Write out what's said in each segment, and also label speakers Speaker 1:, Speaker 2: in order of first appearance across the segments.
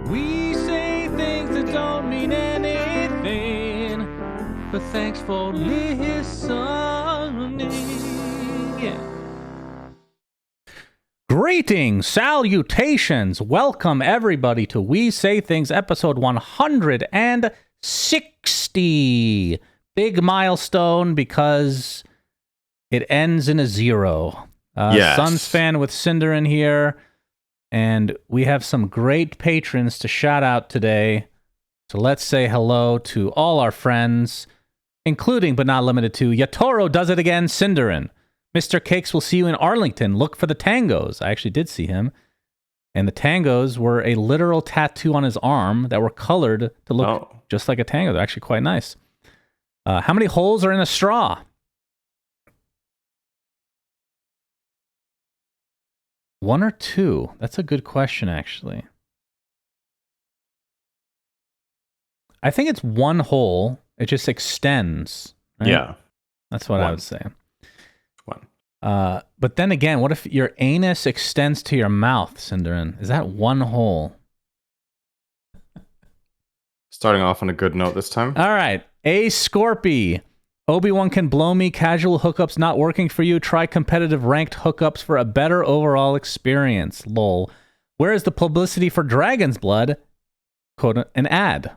Speaker 1: We say things that don't mean anything, but thanks for listening. Yeah. Greetings, salutations, welcome everybody to We Say Things episode 160. Big milestone because it ends in a 0.
Speaker 2: Yes.
Speaker 1: SUNSfan with Cinder in here, and we have some great patrons to shout out today. So let's say hello to all our friends, including but not limited to Yatoro Does It Again, Cinderin. Mr. Cakes will see you in Arlington. Look for the tangos. I actually did see him. And the tangos were a literal tattoo on his arm that were colored to look just like a tango. They're actually quite nice. How many holes are in a straw? One or two? That's a good question, actually. I think it's one hole. It just extends. Right?
Speaker 2: Yeah.
Speaker 1: That's what I would say.
Speaker 2: One.
Speaker 1: But then again, what if your anus extends to your mouth, Cinderin? Is that one hole?
Speaker 2: Starting off on a good note this time.
Speaker 1: All right. A Scorpy. Obi-Wan can blow me. Casual hookups not working for you. Try competitive ranked hookups for a better overall experience. Lol. Where is the publicity for Dragon's Blood? Quote, an ad.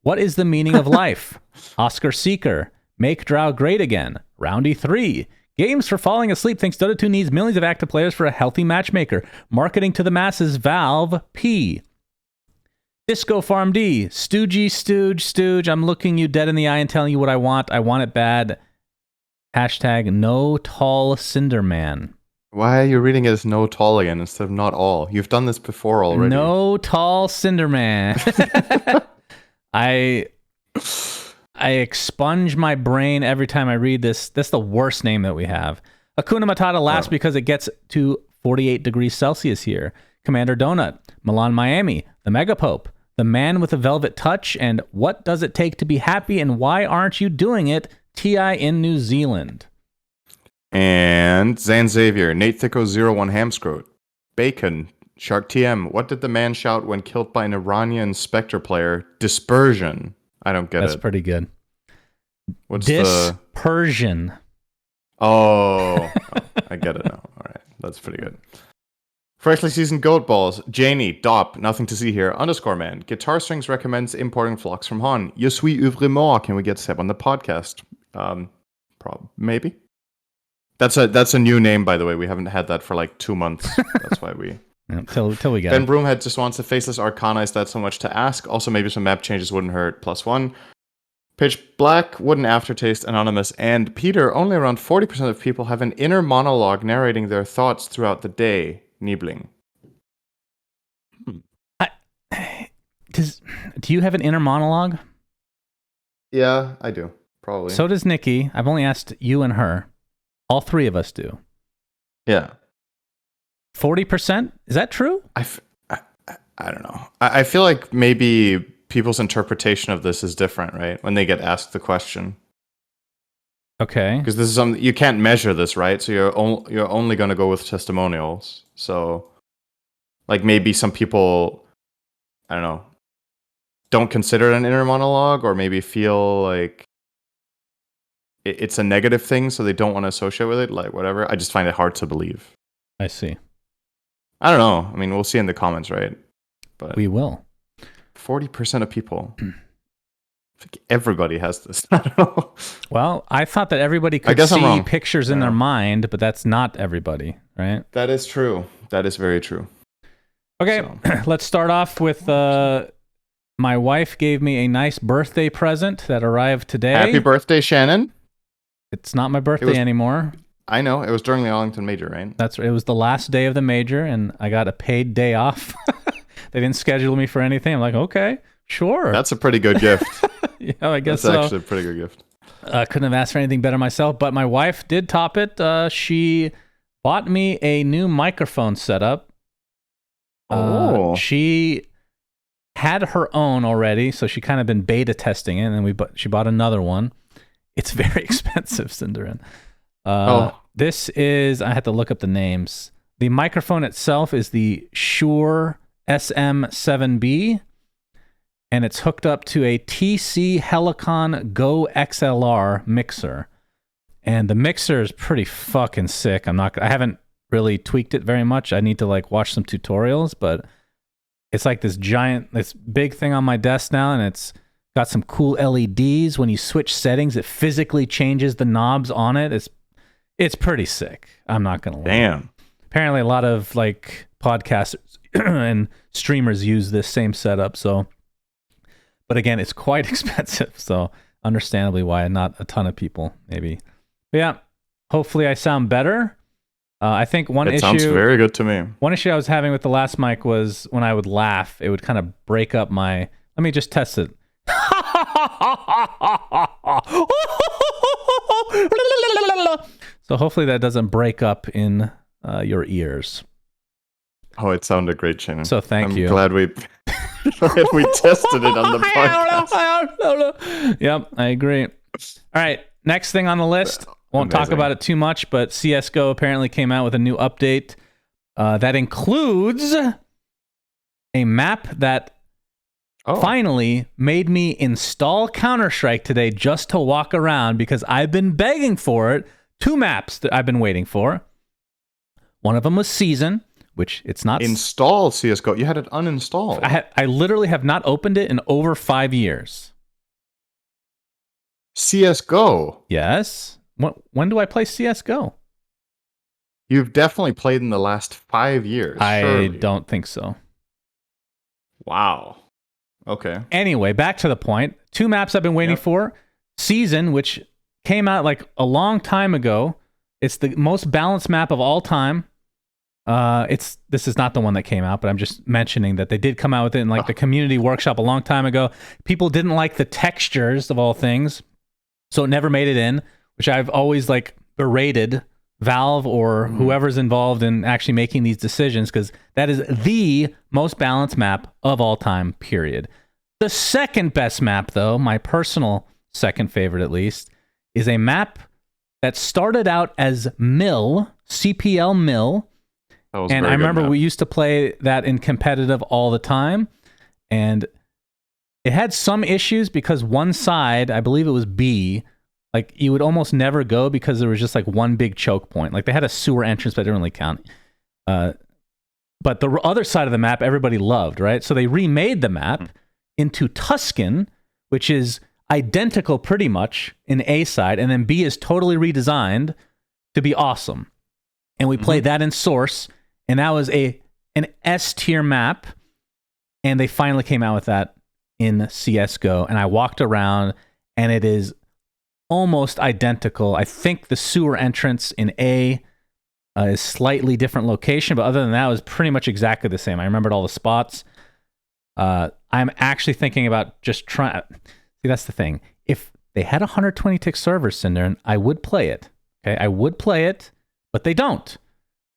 Speaker 1: What is the meaning of life? Oscar Seeker. Make Drow great again. Roundy 3. Games for falling asleep thinks Dota 2 needs millions of active players for a healthy matchmaker. Marketing to the masses. Valve. P. Disco Farm D. Stooge. I'm looking you dead in the eye and telling you what I want. I want it bad. Hashtag no tall Cinderman.
Speaker 2: Why are you reading it as no tall again instead of not all? You've done this before already.
Speaker 1: No tall Cinderman. I expunge my brain every time I read this. That's the worst name that we have. Hakuna Matata laughs because it gets to 48 degrees Celsius here. Commander Donut. Milan Miami. The Megapope. The Man with a Velvet Touch. And What Does It Take to Be Happy and Why Aren't You Doing It? T.I. in New Zealand.
Speaker 2: And Zan Xavier. Nate Thicko 01 Hamscroat. Bacon. Shark TM. What did the man shout when killed by an Iranian Spectre player? Dispersion. I don't get
Speaker 1: That's
Speaker 2: it.
Speaker 1: pretty good.
Speaker 2: What's
Speaker 1: Dispersion.
Speaker 2: Oh, I get it now. All right. That's pretty good. Freshly seasoned goat balls. Janie, Dop, nothing to see here. Underscore man. Guitar strings recommends importing flocks from Han. Je suis vraiment. Can we get Seb on the podcast? Maybe. That's a new name, by the way. We haven't had that for like 2 months. That's why we.
Speaker 1: Till we get
Speaker 2: Ben
Speaker 1: it.
Speaker 2: Broomhead just wants a faceless Arcana. Is that so much to ask? Also, maybe some map changes wouldn't hurt. +1. Pitch Black, Wooden Aftertaste, Anonymous, and Peter. Only around 40% of people have an inner monologue narrating their thoughts throughout the day. Niebling.
Speaker 1: Do you have an inner monologue?
Speaker 2: Yeah, I do. Probably.
Speaker 1: So does Nikki. I've only asked you and her. All three of us do.
Speaker 2: Yeah.
Speaker 1: 40%? Is that true?
Speaker 2: I don't know. I feel like maybe people's interpretation of this is different, right? When they get asked the question.
Speaker 1: Okay.
Speaker 2: Because this is something you can't measure this, right? So you're only going to go with testimonials. So, like maybe some people, I don't know, don't consider it an inner monologue, or maybe feel like it's a negative thing, so they don't want to associate with it. Like whatever. I just find it hard to believe.
Speaker 1: I see.
Speaker 2: I don't know. I mean, we'll see in the comments, right? But
Speaker 1: we will.
Speaker 2: 40% of people. I think everybody has this. I don't know.
Speaker 1: Well, I thought that everybody could see pictures in their mind, but that's not everybody, right?
Speaker 2: That is true. That is very true.
Speaker 1: Okay, let's start off with my wife gave me a nice birthday present that arrived today.
Speaker 2: Happy birthday, Shannon.
Speaker 1: It's not my birthday anymore.
Speaker 2: I know. It was during the Arlington Major, right?
Speaker 1: It was the last day of the major, and I got a paid day off. They didn't schedule me for anything. I'm like, okay, sure.
Speaker 2: That's a pretty good gift.
Speaker 1: Yeah, I guess
Speaker 2: That's actually a pretty good gift.
Speaker 1: Couldn't have asked for anything better myself, but my wife did top it. She bought me a new microphone setup. She had her own already, so she kind of been beta testing it, and then she bought another one. It's very expensive, Cinderin. This is, I had to look up the names. The microphone itself is the Shure SM7B, and it's hooked up to a TC Helicon Go XLR mixer. And the mixer is pretty fucking sick. I haven't really tweaked it very much. I need to like watch some tutorials, but it's like this big thing on my desk now, and it's got some cool LEDs. When you switch settings, it physically changes the knobs on it. It's pretty sick. I'm not gonna lie.
Speaker 2: Damn.
Speaker 1: Apparently, a lot of like podcasters and streamers use this same setup. So, but again, it's quite expensive. So, understandably, why not a ton of people maybe. But yeah, hopefully, I sound better. I think
Speaker 2: It sounds very good to me.
Speaker 1: One issue I was having with the last mic was when I would laugh, it would kind of break up my. Let me just test it. So hopefully that doesn't break up in your ears.
Speaker 2: Oh, it sounded great, Shannon.
Speaker 1: So thank you.
Speaker 2: I'm glad we tested it on the podcast.
Speaker 1: Yep, I agree. All right, next thing on the list. Won't talk about it too much, but CSGO apparently came out with a new update that includes a map that finally made me install Counter-Strike today just to walk around because I've been begging for it. 2 maps that I've been waiting for. One of them was Season, which it's not...
Speaker 2: Install CSGO. You had it uninstalled.
Speaker 1: I literally have not opened it in over 5 years.
Speaker 2: CSGO?
Speaker 1: Yes. When do I play CSGO?
Speaker 2: You've definitely played in the last 5 years.
Speaker 1: I don't think so.
Speaker 2: Wow. Okay.
Speaker 1: Anyway, back to the point. 2 maps I've been waiting for. Season, which came out like a long time ago. It's the most balanced map of all time. This is not the one that came out, but I'm just mentioning that they did come out with it in like the community workshop a long time ago. People didn't like the textures of all things, so it never made it in, which I've always like berated Valve or whoever's involved in actually making these decisions, because that is the most balanced map of all time, period. The second best map, though, my personal second favorite at least, is a map that started out as Mill, CPL Mill. And I remember we used to play that in competitive all the time. And it had some issues because one side, I believe it was B, like you would almost never go because there was just like one big choke point. Like they had a sewer entrance, but it didn't really count. But the other side of the map, everybody loved, right? So they remade the map into Tuscan, which is identical pretty much in A side, and then B is totally redesigned to be awesome. And we played that in Source, and that was an S tier map, and they finally came out with that in CSGO, and I walked around, and it is almost identical. I think the sewer entrance in A is slightly different location, but other than that, it was pretty much exactly the same. I remembered all the spots. I'm actually thinking about just trying... See, that's the thing. If they had 120 tick servers, Cinder, I would play it. Okay, I would play it, but they don't.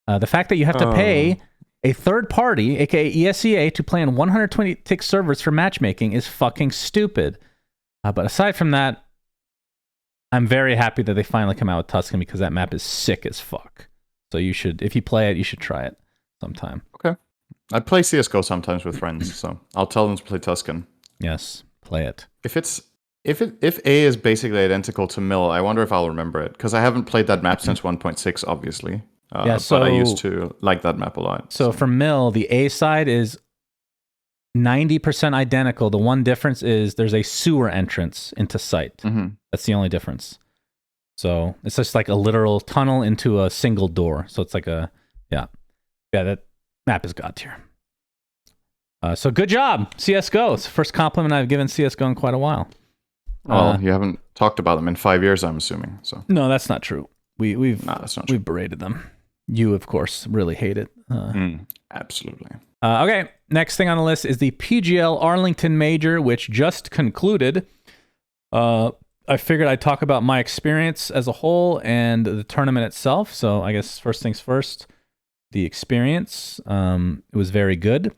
Speaker 1: The fact that you have to pay a third party, aka ESEA, to play on 120 tick servers for matchmaking is fucking stupid. But aside from that, I'm very happy that they finally come out with Tuscan because that map is sick as fuck. So you should, if you play it, you should try it sometime.
Speaker 2: Okay. I play CSGO sometimes with friends, so I'll tell them to play Tuscan.
Speaker 1: Yes, play it.
Speaker 2: If A is basically identical to Mill, I wonder if I'll remember it, because I haven't played that map since 1.6, obviously. But I used to like that map a lot.
Speaker 1: So for Mill, the A side is 90% identical. The one difference is there's a sewer entrance into site. That's the only difference. So it's just like a literal tunnel into a single door. So it's like that map is god tier. So good job, CSGO. It's the first compliment I've given CSGO in quite a while.
Speaker 2: Well, you haven't talked about them in 5 years, I'm assuming. So
Speaker 1: no, that's not true. We've berated them. You, of course, really hate it.
Speaker 2: Absolutely.
Speaker 1: Okay, next thing on the list is the PGL Arlington Major, which just concluded. I figured I'd talk about my experience as a whole and the tournament itself. So I guess first things first, the experience. It was very good.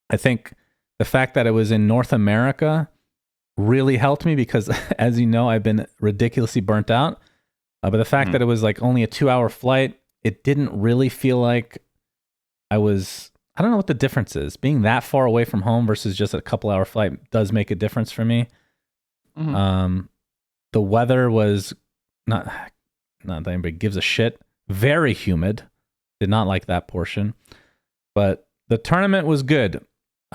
Speaker 1: I think the fact that it was in North America really helped me because, as you know, I've been ridiculously burnt out. But the fact that it was like only a 2-hour flight, it didn't really feel like I was I don't know what the difference is. Being that far away from home versus just a couple hour flight does make a difference for me. The weather was not that anybody gives a shit. Very humid. Did not like that portion. But the tournament was good.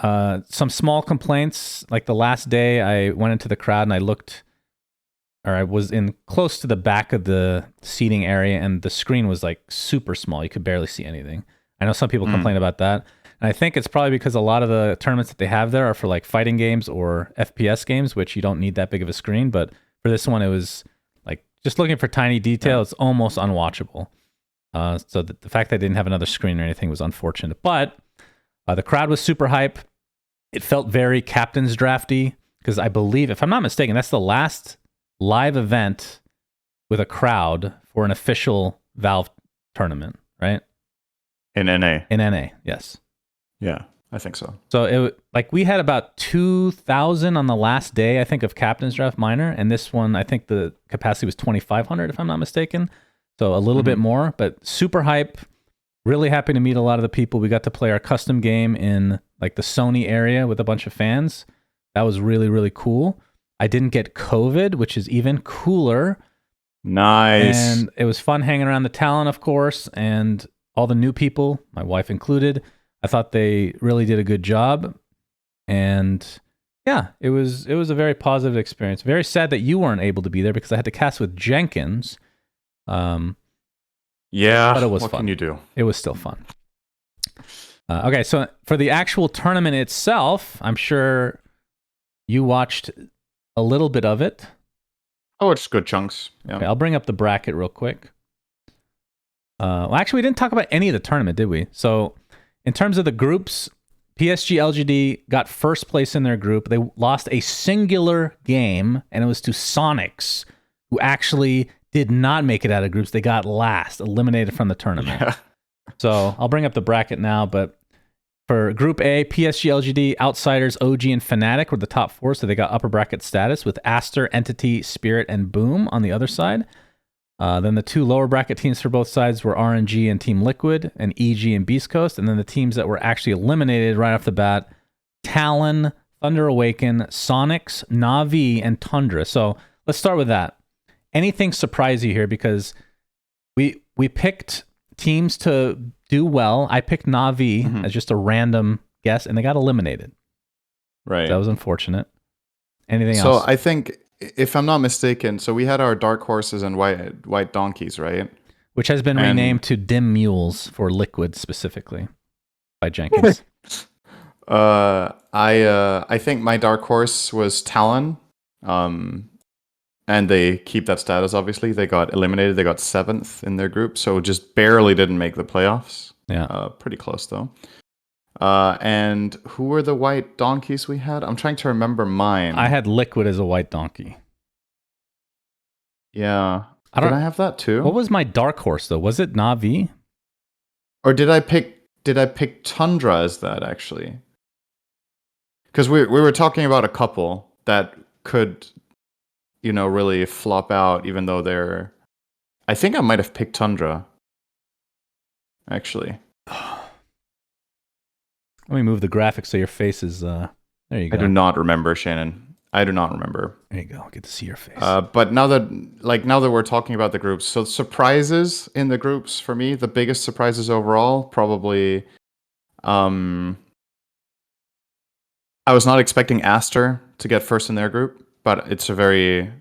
Speaker 1: Some small complaints, like the last day I went into the crowd and I was in close to the back of the seating area and the screen was like super small. You could barely see anything. I know some people complain about that. And I think it's probably because a lot of the tournaments that they have there are for like fighting games or FPS games, which you don't need that big of a screen. But for this one, it was like just looking for tiny detail. It's almost unwatchable. So the fact that I didn't have another screen or anything was unfortunate. But the crowd was super hype. It felt very captain's drafty because I believe, if I'm not mistaken, that's the last live event with a crowd for an official Valve tournament, right?
Speaker 2: In NA.
Speaker 1: In NA, yes.
Speaker 2: Yeah, I think so.
Speaker 1: So we had about 2,000 on the last day, I think, of Captain's Draft Minor, and this one, I think the capacity was 2,500, if I'm not mistaken. So a little bit more, but super hype. Really happy to meet a lot of the people. We got to play our custom game in like the Sony area with a bunch of fans. That was really, really cool. I didn't get COVID, which is even cooler.
Speaker 2: Nice.
Speaker 1: And it was fun hanging around the Talon, of course, and all the new people, my wife included. I thought they really did a good job. And yeah, it was a very positive experience. Very sad that you weren't able to be there because I had to cast with Jenkins.
Speaker 2: Yeah,
Speaker 1: but it was
Speaker 2: what
Speaker 1: fun.
Speaker 2: Can you do?
Speaker 1: It was still fun. Okay, so for the actual tournament itself, I'm sure you watched a little bit of it.
Speaker 2: Oh, it's good chunks. Yeah.
Speaker 1: Okay, I'll bring up the bracket real quick. Well, actually, we didn't talk about any of the tournament, did we? So in terms of the groups, PSG LGD got first place in their group. They lost a singular game, and it was to Sonics, who actually did not make it out of groups. They got last, eliminated from the tournament.
Speaker 2: Yeah.
Speaker 1: So I'll bring up the bracket now, but for Group A, PSG LGD, Outsiders, OG, and Fnatic were the top four, so they got upper bracket status with Aster, Entity, Spirit, and Boom on the other side. Then the two lower bracket teams for both sides were RNG and Team Liquid, and EG and Beast Coast. And then the teams that were actually eliminated right off the bat, Talon, Thunder Awaken, Sonics, Na'Vi, and Tundra. So let's start with that. Anything surprise you here? Because we picked teams to do well. I picked Na'Vi as just a random guess, and they got eliminated.
Speaker 2: Right.
Speaker 1: So that was unfortunate. Anything else?
Speaker 2: So I think, if I'm not mistaken, so we had our dark horses and white donkeys, right?
Speaker 1: Which has been renamed to Dim Mules for Liquid specifically by Jenkins.
Speaker 2: I think my dark horse was Talon. And they keep that status, obviously. They got eliminated. They got 7th in their group, so just barely didn't make the playoffs.
Speaker 1: Yeah.
Speaker 2: Pretty close, though. And who were the white donkeys we had? I'm trying to remember mine.
Speaker 1: I had Liquid as a white donkey.
Speaker 2: Yeah. Did I have that too?
Speaker 1: What was my dark horse, though? Was it Na'Vi?
Speaker 2: Or did I pick Tundra as that, actually? Because we were talking about a couple that could, really flop out, even though they're... I think I might have picked Tundra, actually.
Speaker 1: Let me move the graphics so your face is... there you go.
Speaker 2: I do not remember, Shannon. I do not remember.
Speaker 1: There you go. Get to see your face.
Speaker 2: But now that we're talking about the groups, so surprises in the groups for me, the biggest surprises overall, probably... I was not expecting Aster to get first in their group, but it's a very...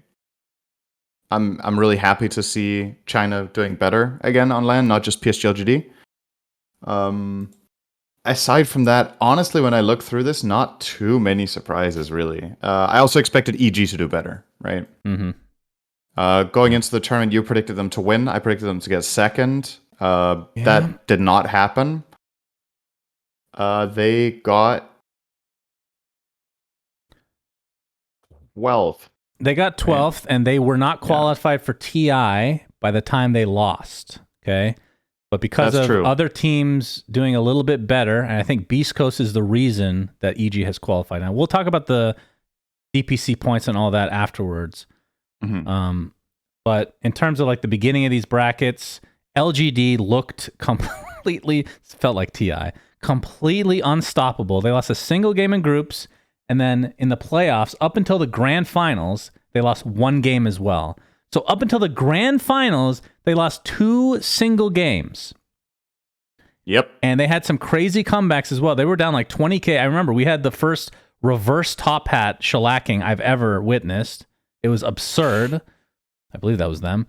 Speaker 2: I'm really happy to see China doing better again on LAN, not just PSG LGD. Aside from that, honestly, when I look through this, not too many surprises, really. I also expected EG to do better, right?
Speaker 1: Mm-hmm.
Speaker 2: Going into the tournament, you predicted them to win. I predicted them to get second. That did not happen. They got 12th.
Speaker 1: They got 12th, and they were not qualified for TI by the time they lost, okay? But because of other teams doing a little bit better, and I think Beast Coast is the reason that EG has qualified. Now, we'll talk about the DPC points and all that afterwards.
Speaker 2: Mm-hmm.
Speaker 1: But in terms of like the beginning of these brackets, LGD looked completely felt like TI, completely unstoppable. They lost a single game in groups, and then in the playoffs, up until the grand finals, they lost one game as well. So up until the grand finals, they lost 2 single games.
Speaker 2: Yep.
Speaker 1: And they had some crazy comebacks as well. They were down like 20K. I remember we had the first reverse top hat shellacking I've ever witnessed. It was absurd. I believe that was them.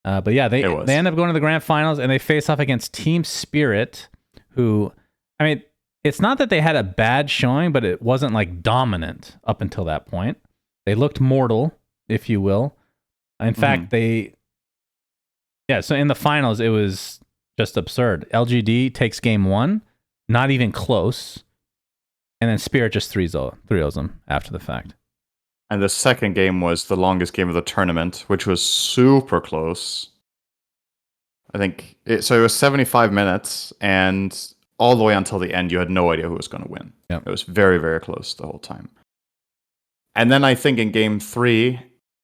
Speaker 1: But yeah, they end up going to the grand finals, and they face off against Team Spirit, who, I mean, it's not that they had a bad showing, but it wasn't like dominant up until that point. They looked mortal, if you will. In fact, so in the finals, it was just absurd. LGD takes game 1, not even close, and then Spirit just 3-0s them after the fact.
Speaker 2: And the second game was the longest game of the tournament, which was super close. I think it was 75 minutes, and all the way until the end, you had no idea who was going to win.
Speaker 1: Yep.
Speaker 2: It was very, very close the whole time. And then I think in game 3,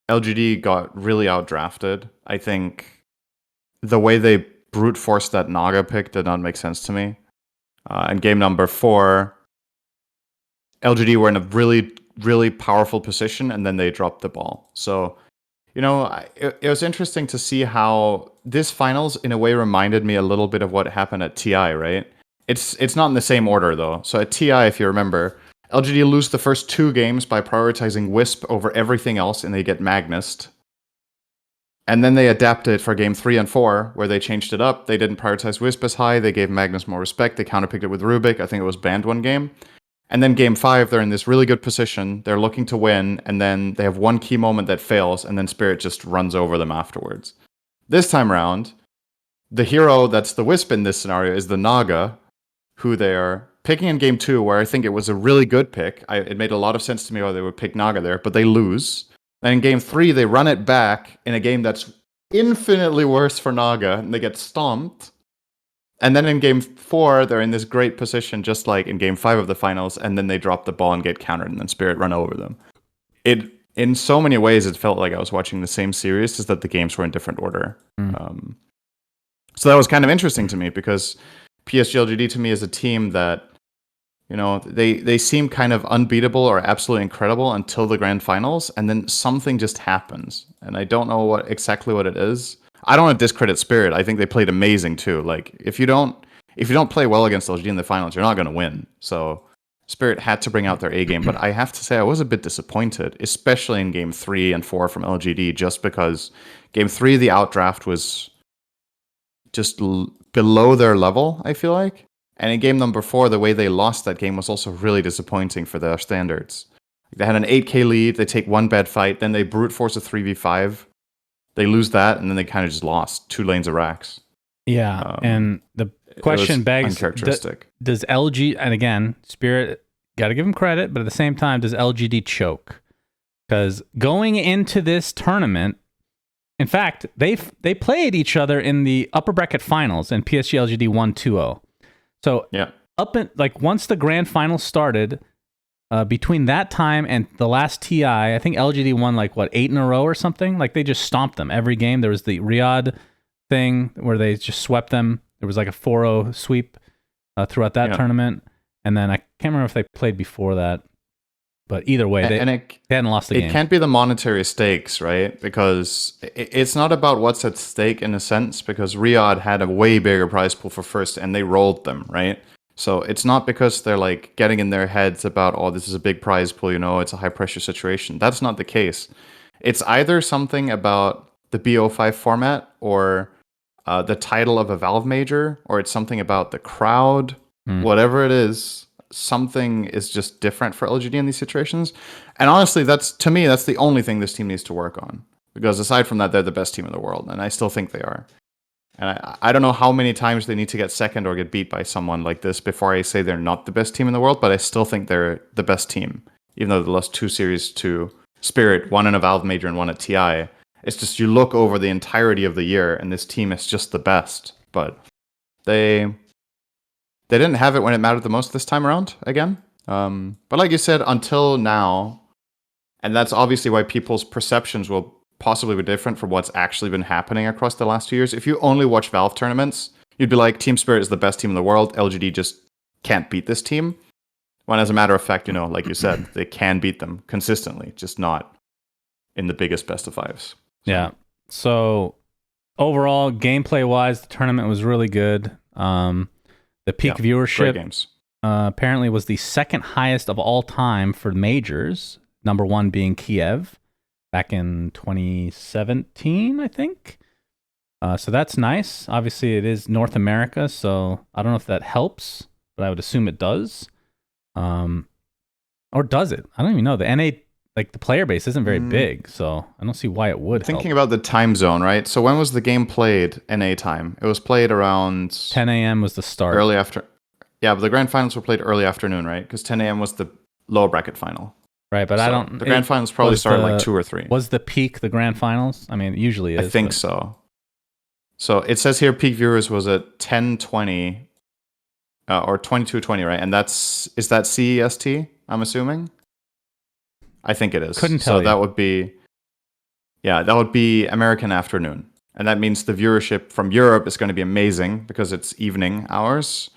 Speaker 2: LGD got really outdrafted. I think the way they brute forced that Naga pick did not make sense to me. In game number 4, LGD were in a really, really powerful position, and then they dropped the ball. So, it was interesting to see how this finals, in a way, reminded me a little bit of what happened at TI, right? It's not in the same order, though. So at TI, if you remember, LGD lose the first 2 games by prioritizing Wisp over everything else, and they get Magnused. And then they adapted for game 3 and 4, where they changed it up. They didn't prioritize Wisp as high. They gave Magnus more respect. They counterpicked it with Rubik. I think it was banned one game. And then game 5, they're in this really good position. They're looking to win, and then they have one key moment that fails, and then Spirit just runs over them afterwards. This time around, the hero that's the Wisp in this scenario is the Naga, who they are picking in game 2, where I think it was a really good pick. It made a lot of sense to me why they would pick Naga there, but they lose. And in game 3, they run it back in a game that's infinitely worse for Naga, and they get stomped. And then in game 4, they're in this great position, just like in game 5 of the finals, and then they drop the ball and get countered, and then Spirit run over them. In so many ways, it felt like I was watching the same series, just that the games were in different order. So that was kind of interesting to me, because PSG LGD to me is a team that, they seem kind of unbeatable or absolutely incredible until the grand finals, and then something just happens. And I don't know exactly what it is. I don't want to discredit Spirit. I think they played amazing too. Like, if you don't play well against LGD in the finals, you're not going to win. So Spirit had to bring out their A game, but I have to say I was a bit disappointed, especially in game 3 and 4 from LGD, just because game 3 the outdraft was just below their level, I feel like. And in game number 4, the way they lost that game was also really disappointing for their standards. They had an 8k lead, they take one bad fight, then they brute force a 3v5. They lose that, and then they kind of just lost 2 lanes of racks.
Speaker 1: Yeah, and the question begs, does LG, and again, Spirit, got to give them credit, but at the same time, does LGD choke? Because going into this tournament, in fact, they played each other in the upper bracket finals, and PSG LGD won 2-0. So once the grand finals started, between that time and the last TI, I think LGD won 8 in a row or something. Like, they just stomped them every game. There was the Riyadh thing where they just swept them. There was like a 4-0 sweep throughout that tournament. And then I can't remember if they played before that. But either way, they hadn't lost the game.
Speaker 2: It can't be the monetary stakes, right? Because it's not about what's at stake in a sense, because Riyadh had a way bigger prize pool for first, and they rolled them, right? So it's not because they're getting in their heads about, oh, this is a big prize pool, it's a high pressure situation. That's not the case. It's either something about the BO5 format or the title of a Valve major, or it's something about the crowd, whatever it is. Something is just different for LGD in these situations. And honestly, to me, that's the only thing this team needs to work on. Because aside from that, they're the best team in the world, and I still think they are. And I don't know how many times they need to get second or get beat by someone like this before I say they're not the best team in the world, but I still think they're the best team. Even though they lost 2 series to Spirit, one in a Valve major and one at TI. It's just, you look over the entirety of the year, and this team is just the best. But they didn't have it when it mattered the most this time around, again. But like you said, until now, and that's obviously why people's perceptions will possibly be different from what's actually been happening across the last 2 years. If you only watch Valve tournaments, you'd be like, Team Spirit is the best team in the world. LGD just can't beat this team. When as a matter of fact, like you said, they can beat them consistently, just not in the biggest best of fives. So.
Speaker 1: Yeah. So overall, gameplay wise, the tournament was really good. The peak viewership apparently was the second highest of all time for majors. Number one being Kiev back in 2017, I think. So that's nice. Obviously, it is North America, so I don't know if that helps, but I would assume it does. Or does it? I don't even know. The NA, like the player base isn't very big, so I don't see why it would
Speaker 2: Thinking
Speaker 1: help.
Speaker 2: about the time zone, right? So when was the game played NA time? It was played around
Speaker 1: 10 a.m. was the start.
Speaker 2: Early after. Yeah, but the grand finals were played early afternoon, right? Because 10 a.m. was the lower bracket final.
Speaker 1: Right, but I don't...
Speaker 2: The grand finals probably started like 2 or 3.
Speaker 1: Was the peak the grand finals? I mean, it usually is.
Speaker 2: I think so. So it says here peak viewers was at 10:20 or 22:20, right? And is that CEST, I'm assuming? I think it is.
Speaker 1: Couldn't tell you.
Speaker 2: So that would be American afternoon. And that means the viewership from Europe is going to be amazing because it's evening hours.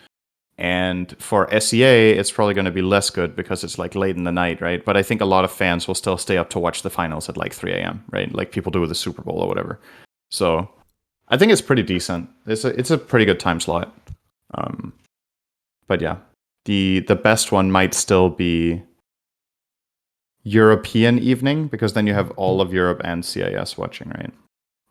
Speaker 2: And for SEA, it's probably going to be less good because it's like late in the night, right? But I think a lot of fans will still stay up to watch the finals at like 3 a.m., right? Like people do with the Super Bowl or whatever. So I think it's pretty decent. It's a pretty good time slot. But yeah, the best one might still be European evening because then you have all of Europe and CIS watching, right?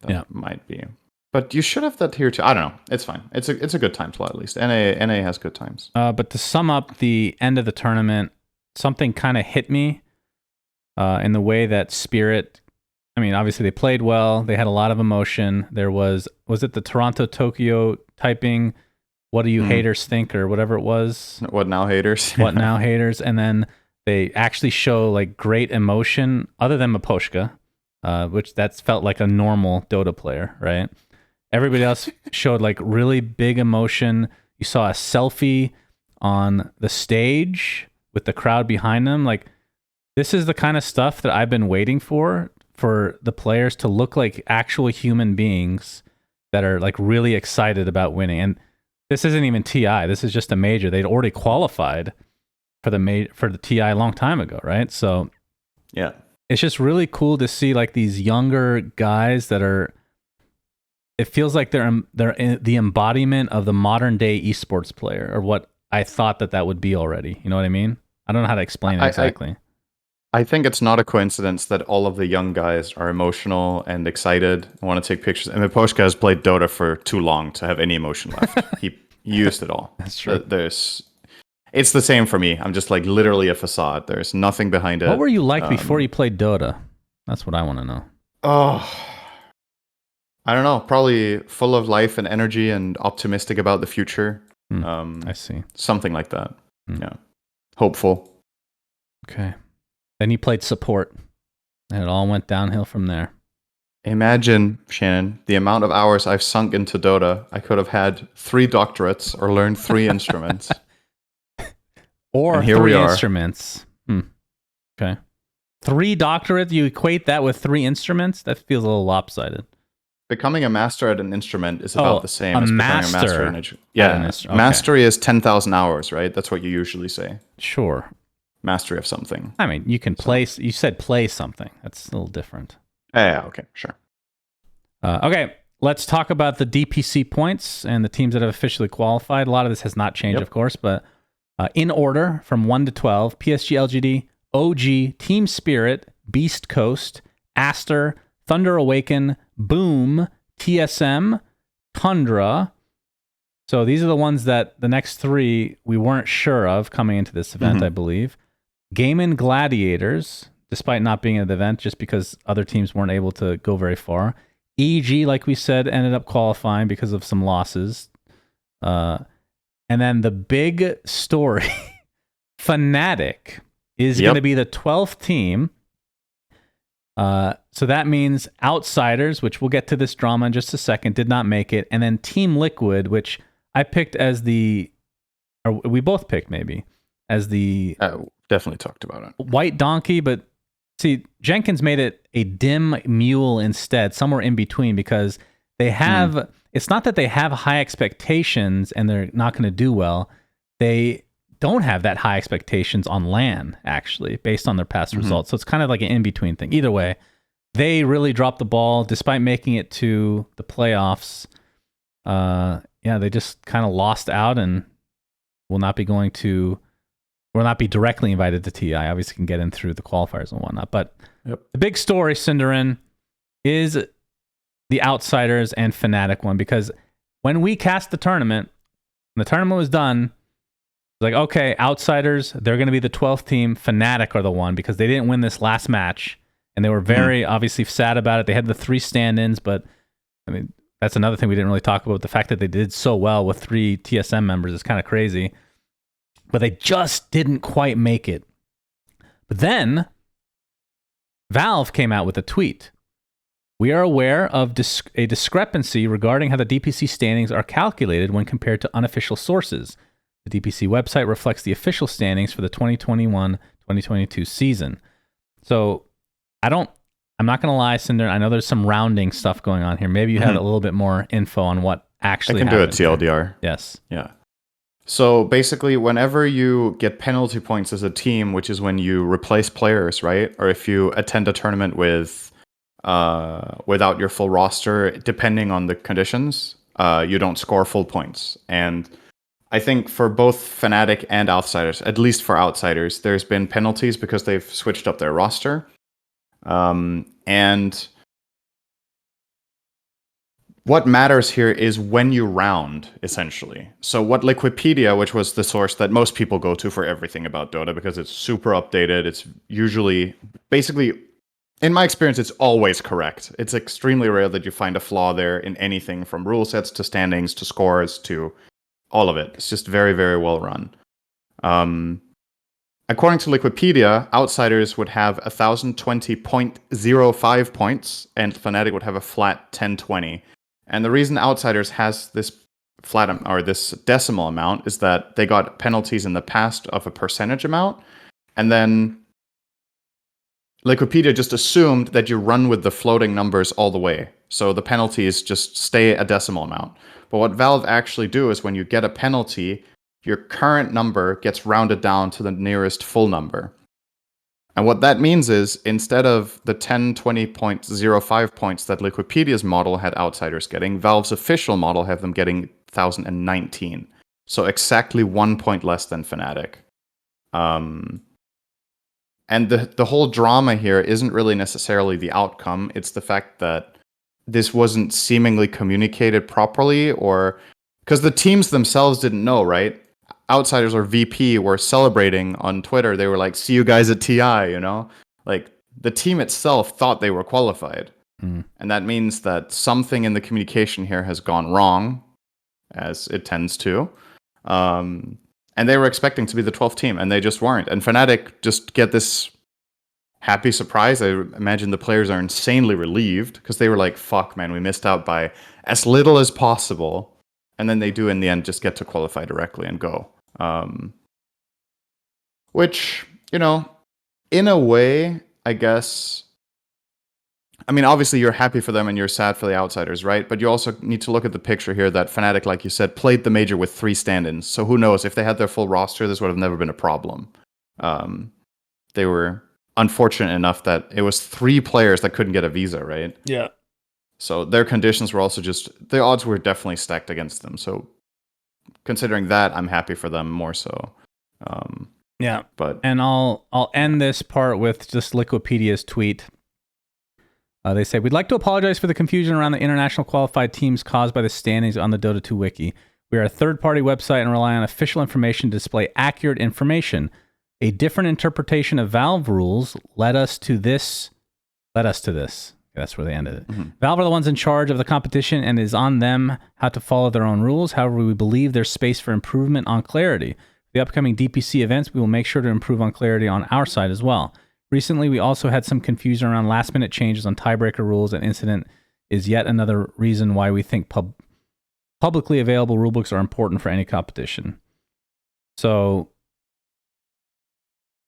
Speaker 2: That might be. But you should have that here too. I don't know. It's fine. It's a good time slot at least. NA has good times.
Speaker 1: But to sum up the end of the tournament, something kind of hit me in the way that Spirit. I mean, obviously they played well. They had a lot of emotion. There was it the Toronto Tokyo typing? What do you haters think or whatever it was?
Speaker 2: What now, haters?
Speaker 1: What now, haters? And then they actually show like great emotion, other than Maposhka, which that's felt like a normal Dota player, right? Everybody else showed like really big emotion. You saw a selfie on the stage with the crowd behind them. Like, this is the kind of stuff that I've been waiting for the players to look like actual human beings that are like really excited about winning. And this isn't even TI. This is just a major. They'd already qualified for the TI a long time ago, right? So
Speaker 2: yeah,
Speaker 1: it's just really cool to see like these younger guys that are. It feels like they're the embodiment of the modern day esports player, or what I thought that would be already. You know what I mean? I don't know how to explain it exactly.
Speaker 2: I think it's not a coincidence that all of the young guys are emotional and excited and want to take pictures. And Miposhka has played Dota for too long to have any emotion left. He used it all.
Speaker 1: That's true.
Speaker 2: It's the same for me. I'm just like literally a facade. There's nothing behind it.
Speaker 1: What were you like before you played Dota? That's what I want to know.
Speaker 2: Oh, I don't know. Probably full of life and energy and optimistic about the future.
Speaker 1: I see.
Speaker 2: Something like that. Yeah. Hopeful.
Speaker 1: Okay. Then you played support, and it all went downhill from there.
Speaker 2: Imagine, Shannon, the amount of hours I've sunk into Dota. I could have had 3 doctorates or learned 3 instruments.
Speaker 1: Or
Speaker 2: and here
Speaker 1: 3
Speaker 2: we are.
Speaker 1: instruments. Okay. 3 doctorates? You equate that with 3 instruments? That feels a little lopsided.
Speaker 2: Becoming a master at an instrument is about the same as becoming a master in okay. Mastery is 10,000 hours, right? That's what you usually say.
Speaker 1: Sure.
Speaker 2: Mastery of something.
Speaker 1: I mean, you can play. You said play something. That's a little different.
Speaker 2: Yeah. Okay. Sure.
Speaker 1: Okay. Let's talk about the DPC points and the teams that have officially qualified. A lot of this has not changed, of course, but in order from 1 to 12: PSG LGD, OG, Team Spirit, Beast Coast, Aster, Thunder Awaken, Boom, TSM, Tundra. So these are the ones that the next 3 we weren't sure of coming into this event, I believe. Game Gladiators, despite not being at the event, just because other teams weren't able to go very far. EG, like we said, ended up qualifying because of some losses. And then the big story, Fnatic is going to be the 12th team. So that means Outsiders, which we'll get to this drama in just a second, did not make it. And then Team Liquid, which I picked as or we both picked maybe, as the...
Speaker 2: definitely talked about it.
Speaker 1: White Donkey, but see, Jenkins made it a dim mule instead, somewhere in between, because they have it's not that they have high expectations and they're not going to do well. They don't have that high expectations on LAN, actually, based on their past results. So it's kind of like an in-between thing. Either way, they really dropped the ball despite making it to the playoffs. They just kind of lost out and will not be directly invited to TI. Obviously can get in through the qualifiers and whatnot. But the big story, Cinderin, is the Outsiders and Fnatic one, because when we cast the tournament, when the tournament was done, like, okay, Outsiders, they're going to be the 12th team. Fnatic are the one, because they didn't win this last match. And they were very obviously sad about it. They had the 3 stand-ins, but I mean, that's another thing we didn't really talk about. The fact that they did so well with 3 TSM members is kind of crazy. But they just didn't quite make it. But then Valve came out with a tweet. We are aware of a discrepancy regarding how the DPC standings are calculated when compared to unofficial sources. The DPC website reflects the official standings for the 2021-2022 season. So I'm not going to lie, Cinder, I know there's some rounding stuff going on here. Maybe you have a little bit more info on what actually happened.
Speaker 2: I can do a TLDR.
Speaker 1: Yes.
Speaker 2: Yeah. So basically, whenever you get penalty points as a team, which is when you replace players, right? Or if you attend a tournament without your full roster, depending on the conditions, you don't score full points. And I think for both Fnatic and Outsiders, at least for Outsiders, there's been penalties because they've switched up their roster. And what matters here is when you round, essentially. So what Liquipedia, which was the source that most people go to for everything about Dota, because it's super updated, it's usually, basically, in my experience, it's always correct. It's extremely rare that you find a flaw there in anything from rule sets to standings to scores to all of it. It's just very, very well run. According to Liquipedia, Outsiders would have 1,020.05 points, and Fnatic would have a flat 1020. And the reason Outsiders has this this decimal amount is that they got penalties in the past of a percentage amount, and then Liquipedia just assumed that you run with the floating numbers all the way. So the penalties just stay a decimal amount. But what Valve actually do is when you get a penalty, your current number gets rounded down to the nearest full number. And what that means is, instead of the 1020.05 points that Lipipedia's model had Outsiders getting, Valve's official model had them getting 1,019. So exactly 1 point less than Fnatic. And the whole drama here isn't really necessarily the outcome. It's the fact that this wasn't seemingly communicated properly, or because the teams themselves didn't know, right? Outsiders or VP were celebrating on Twitter. They were like, "See you guys at TI," you know? Like, the team itself thought they were qualified. And that means that something in the communication here has gone wrong, as it tends to. And they were expecting to be the 12th team, and they just weren't. And Fnatic just get this happy surprise. I imagine the players are insanely relieved, because they were like, fuck, man, we missed out by as little as possible. And then they do, in the end, just get to qualify directly and go. Which, you know, in a way, I guess, I mean, obviously you're happy for them and you're sad for the Outsiders, right? But you also need to look at the picture here that Fnatic, like you said, played the major with 3 stand-ins. So who knows, if they had their full roster, this would have never been a problem. They were unfortunate enough that it was 3 players that couldn't get a visa, right?
Speaker 3: Yeah.
Speaker 2: So their conditions were also just, the odds were definitely stacked against them. So considering that, I'm happy for them more so.
Speaker 1: Yeah.
Speaker 2: But
Speaker 1: and I'll end this part with just Lipipedia's tweet. They say, we'd like to apologize for the confusion around the international qualified teams caused by the standings on the Dota 2 wiki. We are a third-party website and rely on official information to display accurate information. A different interpretation of Valve rules led us to this. That's where they ended it. Valve are the ones in charge of the competition, and it is on them how to follow their own rules. However, we believe there's space for improvement on clarity. The upcoming DPC events, we will make sure to improve on clarity on our side as well. Recently, we also had some confusion around last-minute changes on tiebreaker rules, and incident is yet another reason why we think publicly available rulebooks are important for any competition. So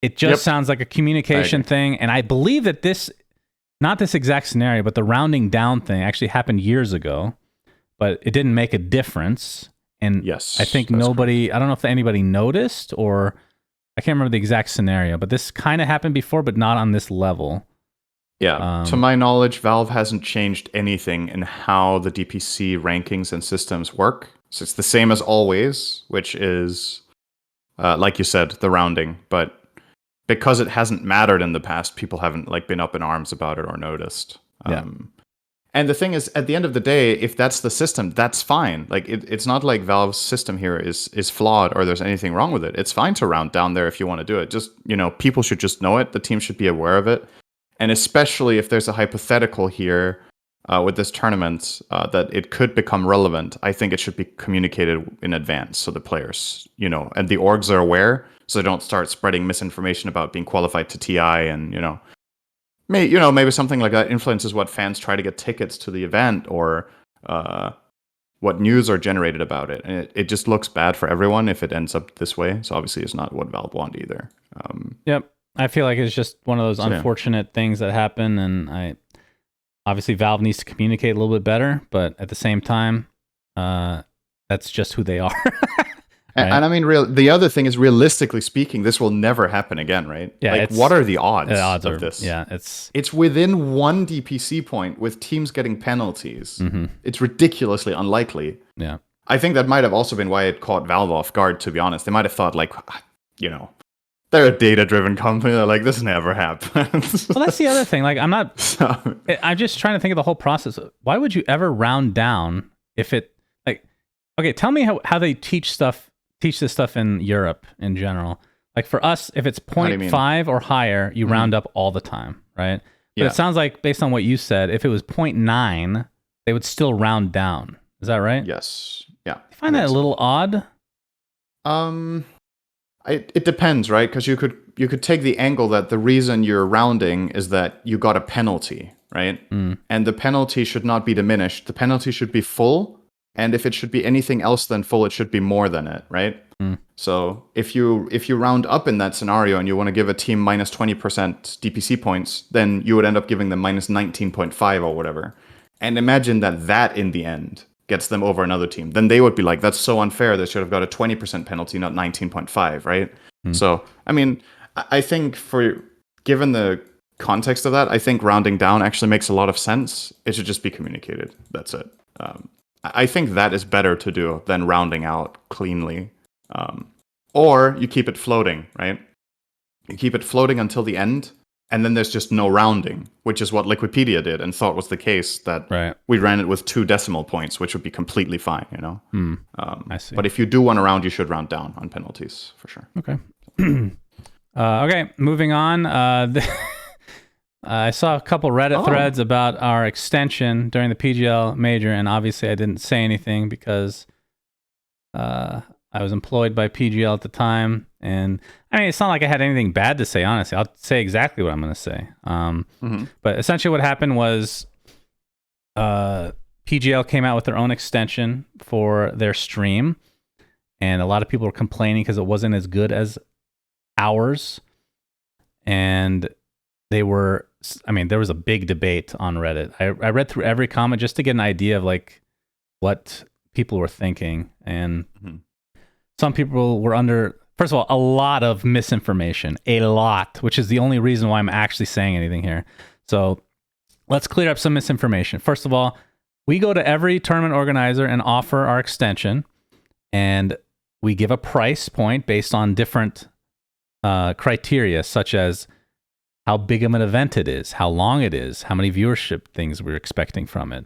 Speaker 1: it just sounds like a communication thing, and I believe that not this exact scenario, but the rounding down thing actually happened years ago. but it didn't make a difference. And
Speaker 2: Yes,
Speaker 1: I think I don't know if anybody noticed, or I can't remember the exact scenario, but this kind of happened before, but not on this level.
Speaker 2: Yeah, to my knowledge, Valve hasn't changed anything in how the DPC rankings and systems work. So it's the same as always, which is, like you said, the rounding. But because it hasn't mattered in the past, people haven't been up in arms about it or noticed.
Speaker 1: Yeah.
Speaker 2: And the thing is, at the end of the day, if that's the system, that's fine. It's not like Valve's system here is flawed or there's anything wrong with it. It's fine to round down there if you want to do it. Just, people should just know it. The team should be aware of it. And especially if there's a hypothetical here with this tournament that it could become relevant, I think it should be communicated in advance so the players, and the orgs are aware, so they don't start spreading misinformation about being qualified to TI and, maybe something like that influences what fans try to get tickets to the event or what news are generated about it. And it just looks bad for everyone if it ends up this way. So obviously it's not what Valve want either.
Speaker 1: Yep. I feel like it's just one of those unfortunate things that happen, and obviously Valve needs to communicate a little bit better, but at the same time, that's just who they are. Right?
Speaker 2: And I mean, the other thing is, realistically speaking, this will never happen again, right?
Speaker 1: Yeah.
Speaker 2: What are the odds,
Speaker 1: of
Speaker 2: this?
Speaker 1: Yeah,
Speaker 2: it's within one DPC point with teams getting penalties.
Speaker 1: Mm-hmm.
Speaker 2: It's ridiculously unlikely.
Speaker 1: Yeah.
Speaker 2: I think that might have also been why it caught Valve off guard, to be honest. They might have thought, they're a data-driven company. They're like, this never happens.
Speaker 1: Well, that's the other thing. I'm just trying to think of the whole process. Why would you ever round down if it, okay, tell me how they teach this stuff in Europe in general. Like for us, if it's 0.5 or higher, you round up all the time, right? But it sounds like, based on what you said, if it was 0.9, they would still round down. Is that right?
Speaker 2: Yes. Yeah.
Speaker 1: I find that a little odd.
Speaker 2: It depends, right? Because you could take the angle that the reason you're rounding is that you got a penalty, right? And the penalty should not be diminished. The penalty should be full, and if it should be anything else than full, it should be more than it, right? So if you round up in that scenario and you want to give a team minus 20% DPC points, then you would end up giving them minus 19.5 or whatever. And imagine that in the end gets them over another team. Then they would be like, that's so unfair. They should have got a 20% penalty, not 19.5, right? So, I mean, I think given the context of that, I think rounding down actually makes a lot of sense. It should just be communicated. That's it. I think that is better to do than rounding out cleanly. Or you keep it floating, right? You keep it floating until the end, and then there's just no rounding, which is what Liquipedia did and thought was the case, that we ran it with 2 decimal points, which would be completely fine,
Speaker 1: I see.
Speaker 2: But if you do want to round, you should round down on penalties, for sure.
Speaker 1: Okay. Okay, moving on. I saw a couple Reddit threads about our extension during the PGL major, and obviously I didn't say anything because I was employed by PGL at the time, and I mean, it's not like I had anything bad to say, honestly. I'll say exactly what I'm going to say. But essentially what happened was PGL came out with their own extension for their stream, and a lot of people were complaining because it wasn't as good as ours. And there was a big debate on Reddit. I read through every comment just to get an idea of what people were thinking. And some people were under, first of all, a lot of misinformation, which is the only reason why I'm actually saying anything here. So let's clear up some misinformation. First of all, we go to every tournament organizer and offer our extension, and we give a price point based on different criteria, such as how big of an event it is, how long it is, how many viewership things we're expecting from it,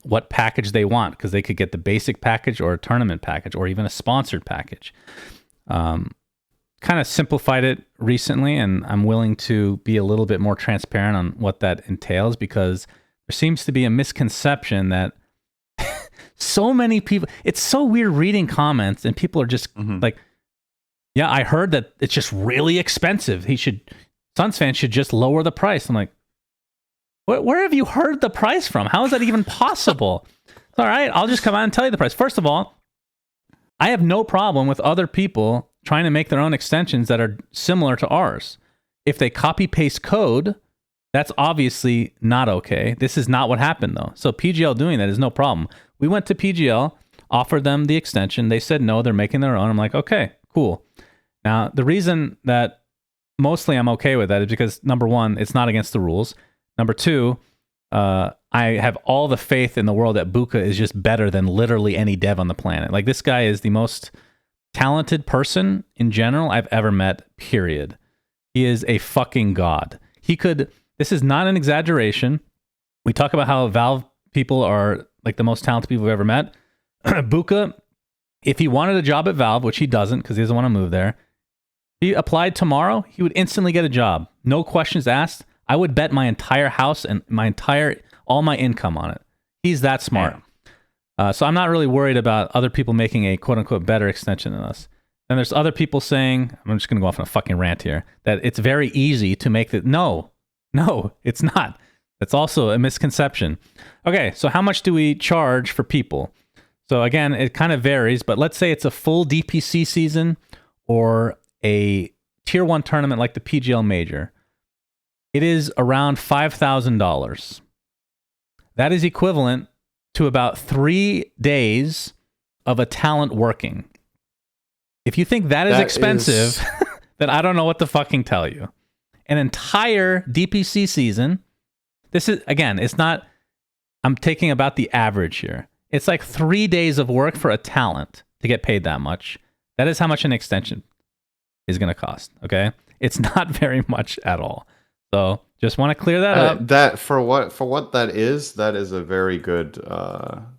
Speaker 1: what package they want, because they could get the basic package or a tournament package or even a sponsored package. Kind of simplified it recently, and I'm willing to be a little bit more transparent on what that entails, because there seems to be a misconception that so many people, it's so weird reading comments and people are just like, yeah, I heard that it's just really expensive. SUNSfan should just lower the price. I'm like, where have you heard the price from? How is that even possible? All right, I'll just come out and tell you the price. First of all, I have no problem with other people trying to make their own extensions that are similar to ours. If they copy paste code, that's obviously not okay. This is not what happened though. So PGL doing that is no problem. We went to PGL, offered them the extension. They said no, they're making their own. I'm like, okay, cool. Now, the reason that mostly I'm okay with that is because, number one, it's not against the rules. Number two, I have all the faith in the world that Buka is just better than literally any dev on the planet. Like, this guy is the most talented person in general I've ever met, period. He is a fucking god. This is not an exaggeration. We talk about how Valve people are like the most talented people we've ever met. Buka, if he wanted a job at Valve, which he doesn't because he doesn't want to move there, if he applied tomorrow, he would instantly get a job. No questions asked. I would bet my entire house and all my income on it. He's that smart. So I'm not really worried about other people making a quote unquote better extension than us. Then there's other people saying, I'm just going to go off on a fucking rant here, that it's very easy to make the... No, it's not. That's also a misconception. Okay, so how much do we charge for people? So again, it kind of varies, but let's say it's a full DPC season or a tier 1 tournament like the PGL Major. It is around $5,000. That is equivalent to about 3 days of a talent working. If you think that is expensive, then I don't know what to fucking tell you. An entire DPC season, this is, again, it's not, I'm taking about the average here. It's like 3 days of work for a talent to get paid that much. That is how much an extension is going to cost, okay? It's not very much at all. So just want to clear that up.
Speaker 2: That for what that is a very good,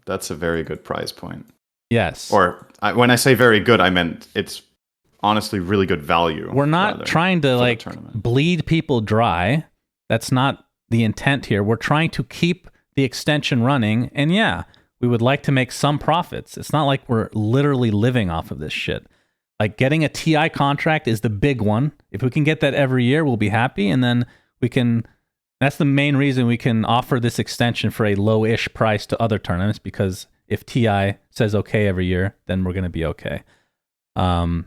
Speaker 2: that's a very good price point.
Speaker 1: Yes.
Speaker 2: Or when I say very good, I meant it's honestly really good value.
Speaker 1: We're not trying to like bleed people dry. That's not the intent here. We're trying to keep the extension running. And yeah, we would like to make some profits. It's not like we're literally living off of this shit. Like getting a TI contract is the big one. If we can get that every year, we'll be happy. And then that's the main reason we can offer this extension for a low-ish price to other tournaments, because if TI says okay every year, then we're going to be okay. But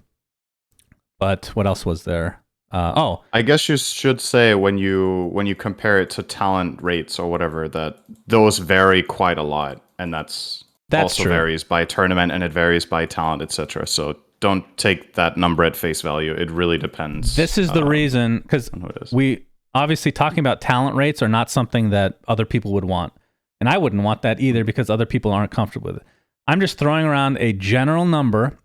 Speaker 1: what else was there?
Speaker 2: I guess you should say when you compare it to talent rates or whatever, that those vary quite a lot, and that's also
Speaker 1: true.
Speaker 2: Varies by tournament and it varies by talent, etc. So don't take that number at face value. It really depends.
Speaker 1: This is the reason, because we obviously talking about talent rates are not something that other people would want. And I wouldn't want that either because other people aren't comfortable with it. I'm just throwing around a general number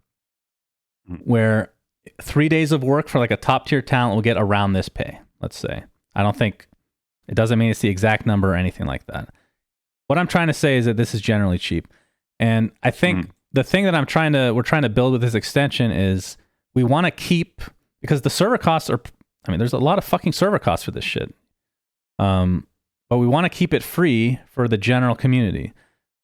Speaker 1: where 3 days of work for like a top tier talent will get around this pay, let's say. It doesn't mean it's the exact number or anything like that. What I'm trying to say is that this is generally cheap. And I think the thing that we're trying to build with this extension is we want to keep, because the server costs there's a lot of fucking server costs for this shit. But we want to keep it free for the general community.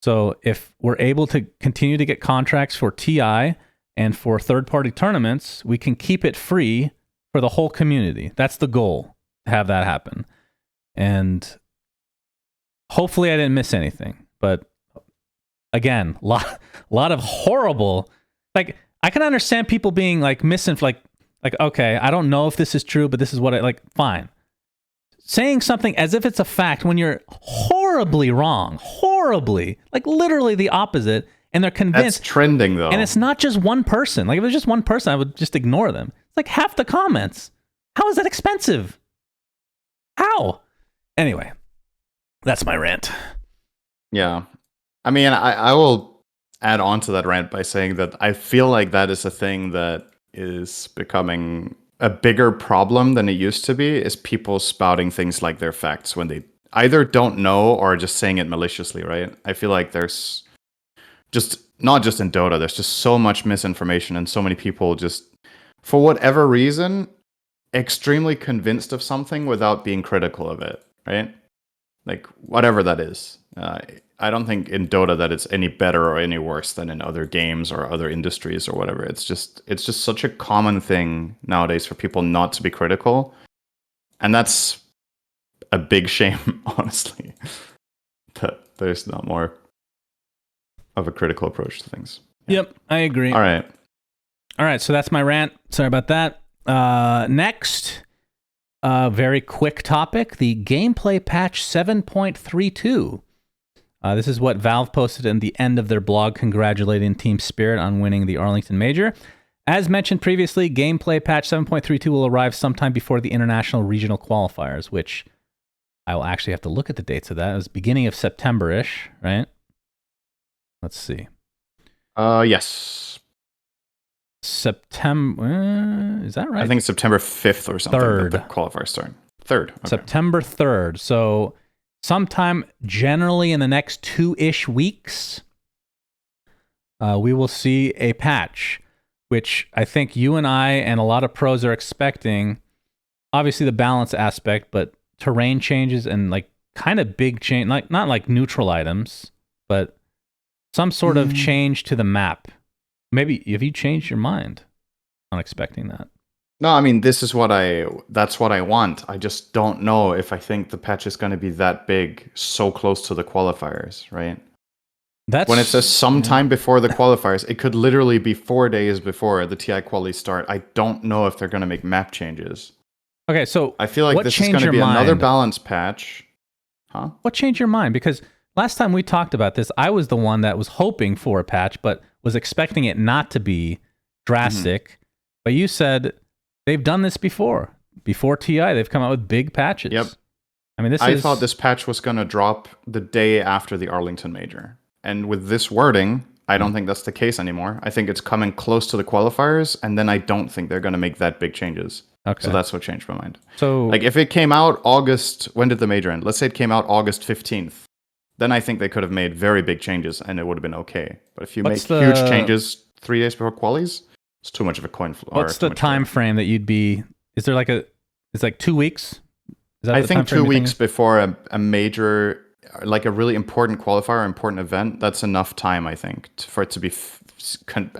Speaker 1: So if we're able to continue to get contracts for TI and for third-party tournaments, we can keep it free for the whole community. That's the goal, to have that happen. And hopefully I didn't miss anything. But again, a lot of horrible... Like, I can understand people being like like, okay, I don't know if this is true, but this is what fine. Saying something as if it's a fact when you're horribly wrong, like literally the opposite, and they're convinced.
Speaker 2: That's trending though.
Speaker 1: And it's not just one person. Like if it was just one person, I would just ignore them. It's like half the comments. How is that expensive? How? Anyway, that's my rant.
Speaker 2: Yeah. I mean, I will add on to that rant by saying that I feel like that is a thing that is becoming a bigger problem than it used to be, is people spouting things like they're facts when they either don't know or just saying it maliciously, right? I feel like there's just, not just in Dota, there's just so much misinformation and so many people just, for whatever reason, extremely convinced of something without being critical of it, right? Like, whatever that is. I don't think in Dota that it's any better or any worse than in other games or other industries or whatever. It's just such a common thing nowadays for people not to be critical. And that's a big shame, honestly, that there's not more of a critical approach to things.
Speaker 1: Yeah. Yep, I agree.
Speaker 2: All right,
Speaker 1: so that's my rant. Sorry about that. Next, very quick topic, the gameplay patch 7.32. This is what Valve posted in the end of their blog congratulating Team Spirit on winning the Arlington Major. As mentioned previously, gameplay patch 7.32 will arrive sometime before the international regional qualifiers, which I will actually have to look at the dates of that. It was beginning of September-ish, right? Let's see.
Speaker 2: Yes.
Speaker 1: September, is that right?
Speaker 2: I think it's September 5th or something
Speaker 1: 3rd.
Speaker 2: that the qualifiers start. 3rd. Okay.
Speaker 1: September 3rd. So sometime generally in the next 2-ish weeks, we will see a patch, which I think you and I and a lot of pros are expecting. Obviously the balance aspect, but terrain changes and like kind of big change, like not like neutral items, but some sort of change to the map. Maybe have you changed your mind on expecting that?
Speaker 2: No, I mean, that's what I want. I just don't know if I think the patch is going to be that big, so close to the qualifiers, right?
Speaker 1: That's
Speaker 2: when it says sometime before the qualifiers, it could literally be 4 days before the TI qualies start. I don't know if they're going to make map changes.
Speaker 1: Okay, so
Speaker 2: I feel like this is going to be another balance patch. Huh?
Speaker 1: What changed your mind? Because last time we talked about this, I was the one that was hoping for a patch, but was expecting it not to be drastic. Mm-hmm. But you said they've done this before. Before TI, they've come out with big patches.
Speaker 2: Yep.
Speaker 1: I mean,
Speaker 2: I thought this patch was going to drop the day after the Arlington Major. And with this wording, I don't think that's the case anymore. I think it's coming close to the qualifiers, and then I don't think they're going to make that big changes. Okay. So that's what changed my mind.
Speaker 1: So,
Speaker 2: like, if it came out August, when did the Major end? Let's say it came out August 15th. Then I think they could have made very big changes, and it would have been okay. But if you make huge changes 3 days before qualies, it's too much of a coin flip.
Speaker 1: What's the time frame that you'd be? Is there like it's like 2 weeks?
Speaker 2: Is that I think 2 weeks before a major, like a really important qualifier, important event. That's enough time, I think, for it to be.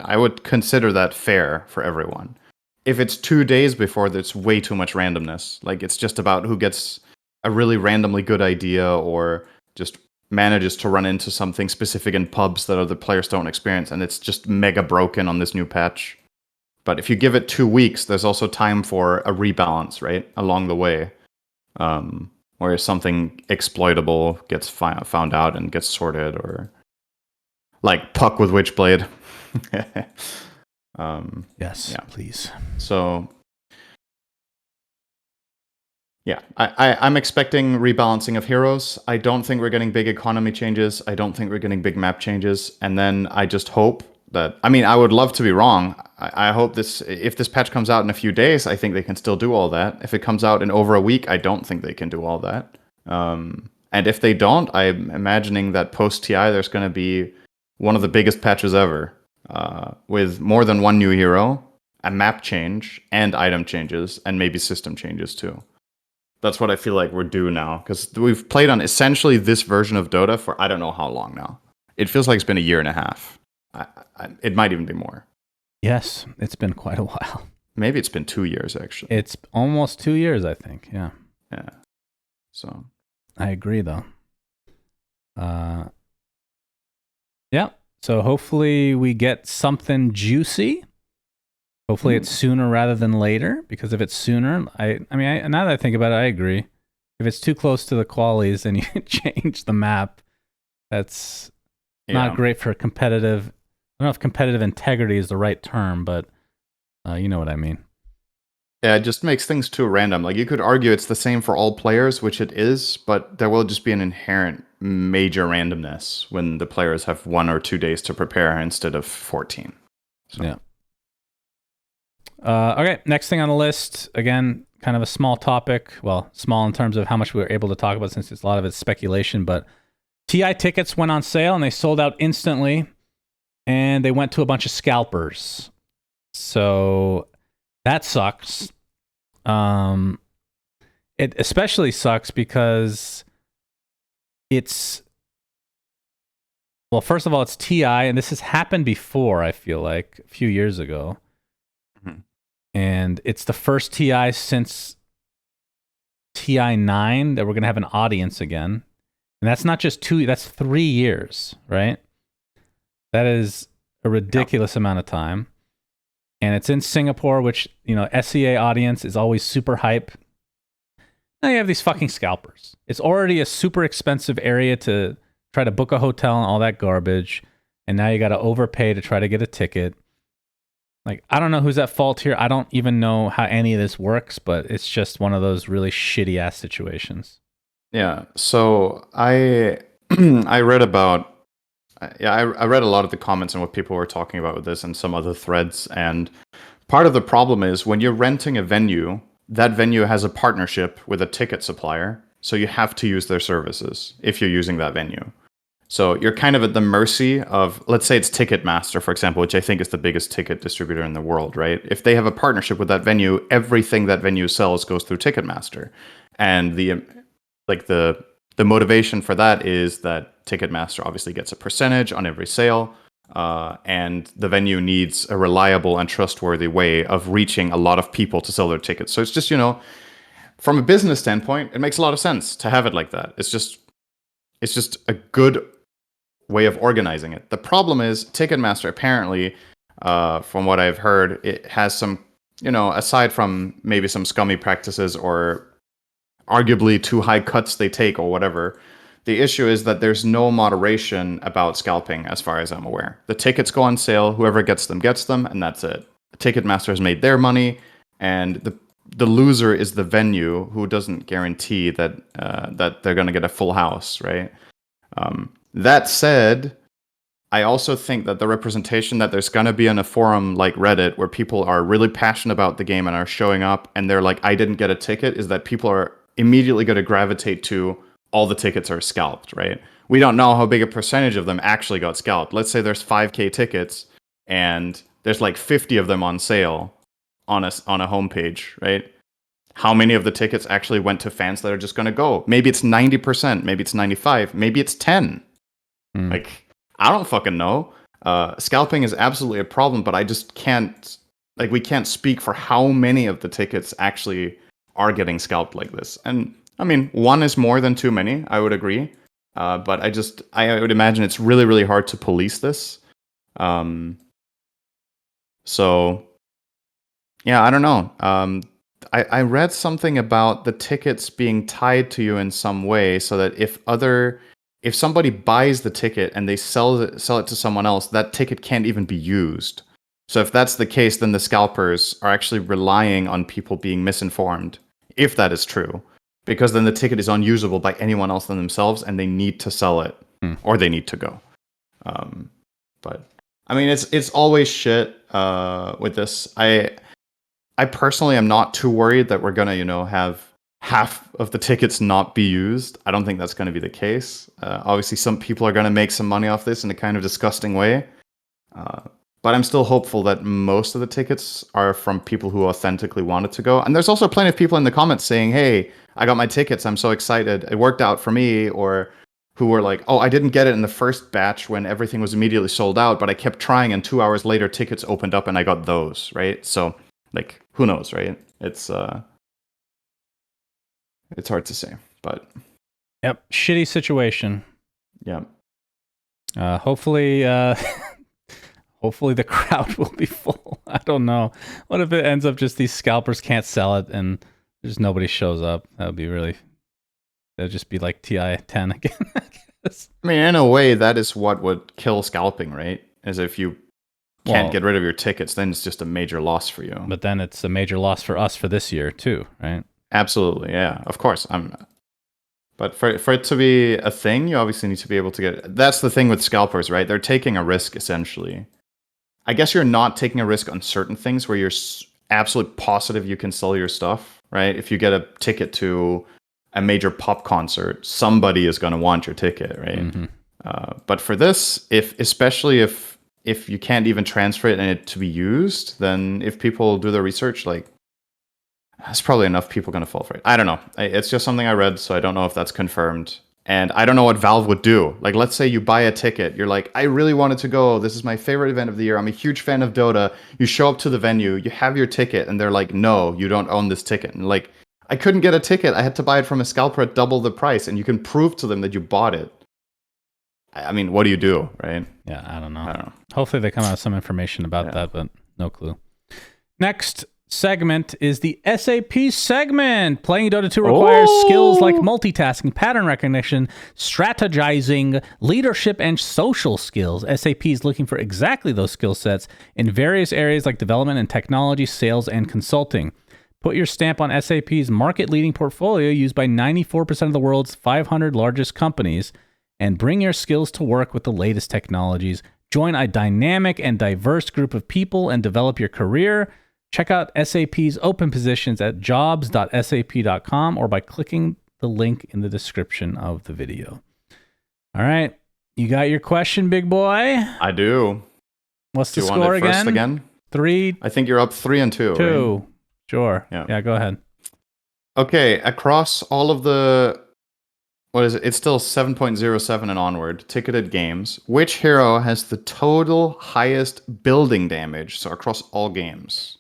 Speaker 2: I would consider that fair for everyone. If it's 2 days before, that's way too much randomness. Like, it's just about who gets a really randomly good idea or just manages to run into something specific in pubs that other players don't experience, and it's just mega broken on this new patch. But if you give it 2 weeks, there's also time for a rebalance, right, along the way, where something exploitable gets found out and gets sorted, or like Puck with Witchblade.
Speaker 1: Yes,
Speaker 2: yeah.
Speaker 1: Please.
Speaker 2: So, yeah, I'm expecting rebalancing of heroes. I don't think we're getting big economy changes. I don't think we're getting big map changes. And then I just hope that, I mean, I would love to be wrong. I hope if this patch comes out in a few days, I think they can still do all that. If it comes out in over a week, I don't think they can do all that. And if they don't, I'm imagining that post-TI, there's going to be one of the biggest patches ever, with more than one new hero, a map change, and item changes, and maybe system changes too. That's what I feel like we're due now, because we've played on essentially this version of Dota for I don't know how long now. It feels like it's been a year and a half. It might even be more.
Speaker 1: Yes, it's been quite a while.
Speaker 2: Maybe it's been 2 years, actually.
Speaker 1: It's almost 2 years, I think. Yeah.
Speaker 2: Yeah. So.
Speaker 1: I agree, though. Yeah. So hopefully we get something juicy. Hopefully it's sooner rather than later, because if it's sooner, I mean, now that I think about it, I agree. If it's too close to the qualies and you change the map, that's not great for competitive. I don't know if competitive integrity is the right term, but you know what I mean.
Speaker 2: Yeah, it just makes things too random. Like, you could argue it's the same for all players, which it is, but there will just be an inherent major randomness when the players have 1 or 2 days to prepare instead of 14. So.
Speaker 1: Yeah. Okay, next thing on the list, again, kind of a small topic. Well, small in terms of how much we were able to talk about, since a lot of it's speculation, but TI tickets went on sale and they sold out instantly, and they went to a bunch of scalpers. So that sucks. It especially sucks because well, first of all, it's TI, and this has happened before, I feel like, a few years ago. Mm-hmm. And it's the first TI since TI 9 that we're going to have an audience again. And that's not just 2, that's 3 years, right? That is a ridiculous amount of time. And it's in Singapore, which, you know, SEA audience is always super hype. Now you have these fucking scalpers. It's already a super expensive area to try to book a hotel and all that garbage, and now you got to overpay to try to get a ticket. Like, I don't know who's at fault here. I don't even know how any of this works, but it's just one of those really shitty ass situations.
Speaker 2: Yeah. So I I read about I read a lot of the comments and what people were talking about with this and some other threads. And part of the problem is when you're renting a venue, that venue has a partnership with a ticket supplier. So you have to use their services if you're using that venue. So you're kind of at the mercy of, let's say it's Ticketmaster, for example, which I think is the biggest ticket distributor in the world, right? If they have a partnership with that venue, everything that venue sells goes through Ticketmaster. And the motivation for that is that Ticketmaster obviously gets a percentage on every sale, and the venue needs a reliable and trustworthy way of reaching a lot of people to sell their tickets. So it's just, from a business standpoint, it makes a lot of sense to have it like that. It's just a good way of organizing it. The problem is Ticketmaster apparently, from what I've heard, it has some, aside from maybe some scummy practices or arguably too high cuts they take or whatever, the issue is that there's no moderation about scalping as far as I'm aware. The tickets go on sale, whoever gets them, and that's it. Ticketmaster has made their money, and the loser is the venue who doesn't guarantee that that they're going to get a full house, right? That said, I also think that the representation that there's going to be in a forum like Reddit where people are really passionate about the game and are showing up and they're like, I didn't get a ticket, is that people are immediately going to gravitate to all the tickets are scalped, right? We don't know how big a percentage of them actually got scalped. Let's say there's 5K tickets and there's like 50 of them on sale on a homepage, right? How many of the tickets actually went to fans that are just going to go? Maybe it's 90%, maybe it's 95%, maybe it's 10%. Like, I don't fucking know. Scalping is absolutely a problem, but I just can't, like, we can't speak for how many of the tickets actually are getting scalped like this. And I mean, one is more than too many, I would agree. But I would imagine it's really, really hard to police this. So, yeah, I don't know. I read something about the tickets being tied to you in some way so that if somebody buys the ticket and they sell it to someone else, that ticket can't even be used. So if that's the case, then the scalpers are actually relying on people being misinformed, if that is true, because then the ticket is unusable by anyone else than themselves, and they need to sell it or they need to go. But I mean, it's always shit with this. I personally am not too worried that we're gonna, have half of the tickets not be used. I don't think that's going to be the case. Obviously, some people are going to make some money off this in a kind of disgusting way. But I'm still hopeful that most of the tickets are from people who authentically wanted to go. And there's also plenty of people in the comments saying, hey, I got my tickets. I'm so excited. It worked out for me. Or who were like, oh, I didn't get it in the first batch when everything was immediately sold out, but I kept trying. And 2 hours later, tickets opened up and I got those, right? So, like, who knows, right? It's hard to say, but...
Speaker 1: Yep, shitty situation.
Speaker 2: Yeah.
Speaker 1: Hopefully... Hopefully the crowd will be full. I don't know. What if it ends up just these scalpers can't sell it and just nobody shows up? That would be really... That would just be like TI-10 again, I guess.
Speaker 2: I mean, in a way, that is what would kill scalping, right? As if you can't get rid of your tickets, then it's just a major loss for you.
Speaker 1: But then it's a major loss for us for this year, too, right?
Speaker 2: Absolutely, yeah. Of course. But for it to be a thing, you obviously need to be able to get... That's the thing with scalpers, right? They're taking a risk, essentially. I guess you're not taking a risk on certain things where you're absolutely positive you can sell your stuff, right? If you get a ticket to a major pop concert, somebody is going to want your ticket, right? Mm-hmm. But for this, especially if you can't even transfer it and it to be used, then if people do their research, like, that's probably enough people going to fall for it. I don't know. It's just something I read, so I don't know if that's confirmed. And I don't know what Valve would do. Like, let's say you buy a ticket. You're like, I really wanted to go. This is my favorite event of the year. I'm a huge fan of Dota. You show up to the venue. You have your ticket. And they're like, no, you don't own this ticket. And like, I couldn't get a ticket. I had to buy it from a scalper at double the price. And you can prove to them that you bought it. I mean, what do you do, right?
Speaker 1: Yeah, I don't know. Hopefully they come out with some information about that, but no clue. Next, segment is the SAP segment. Playing Dota 2 requires skills like multitasking, pattern recognition, strategizing, leadership, and social skills. SAP is looking for exactly those skill sets in various areas like development and technology, sales, and consulting. Put your stamp on SAP's market-leading portfolio used by 94% of the world's 500 largest companies and bring your skills to work with the latest technologies. Join a dynamic and diverse group of people and develop your career. Check out SAP's open positions at jobs.sap.com or by clicking the link in the description of the video. All right. You got your question, big boy?
Speaker 2: I do.
Speaker 1: What's the
Speaker 2: Do you
Speaker 1: score
Speaker 2: want it
Speaker 1: again?
Speaker 2: first again?
Speaker 1: 3.
Speaker 2: I think you're up 3-2.
Speaker 1: 2.
Speaker 2: Right?
Speaker 1: Sure. Yeah, go ahead.
Speaker 2: Okay, across all of the... What is it? It's still 7.07 and onward. Ticketed games. Which hero has the total highest building damage? So across all games.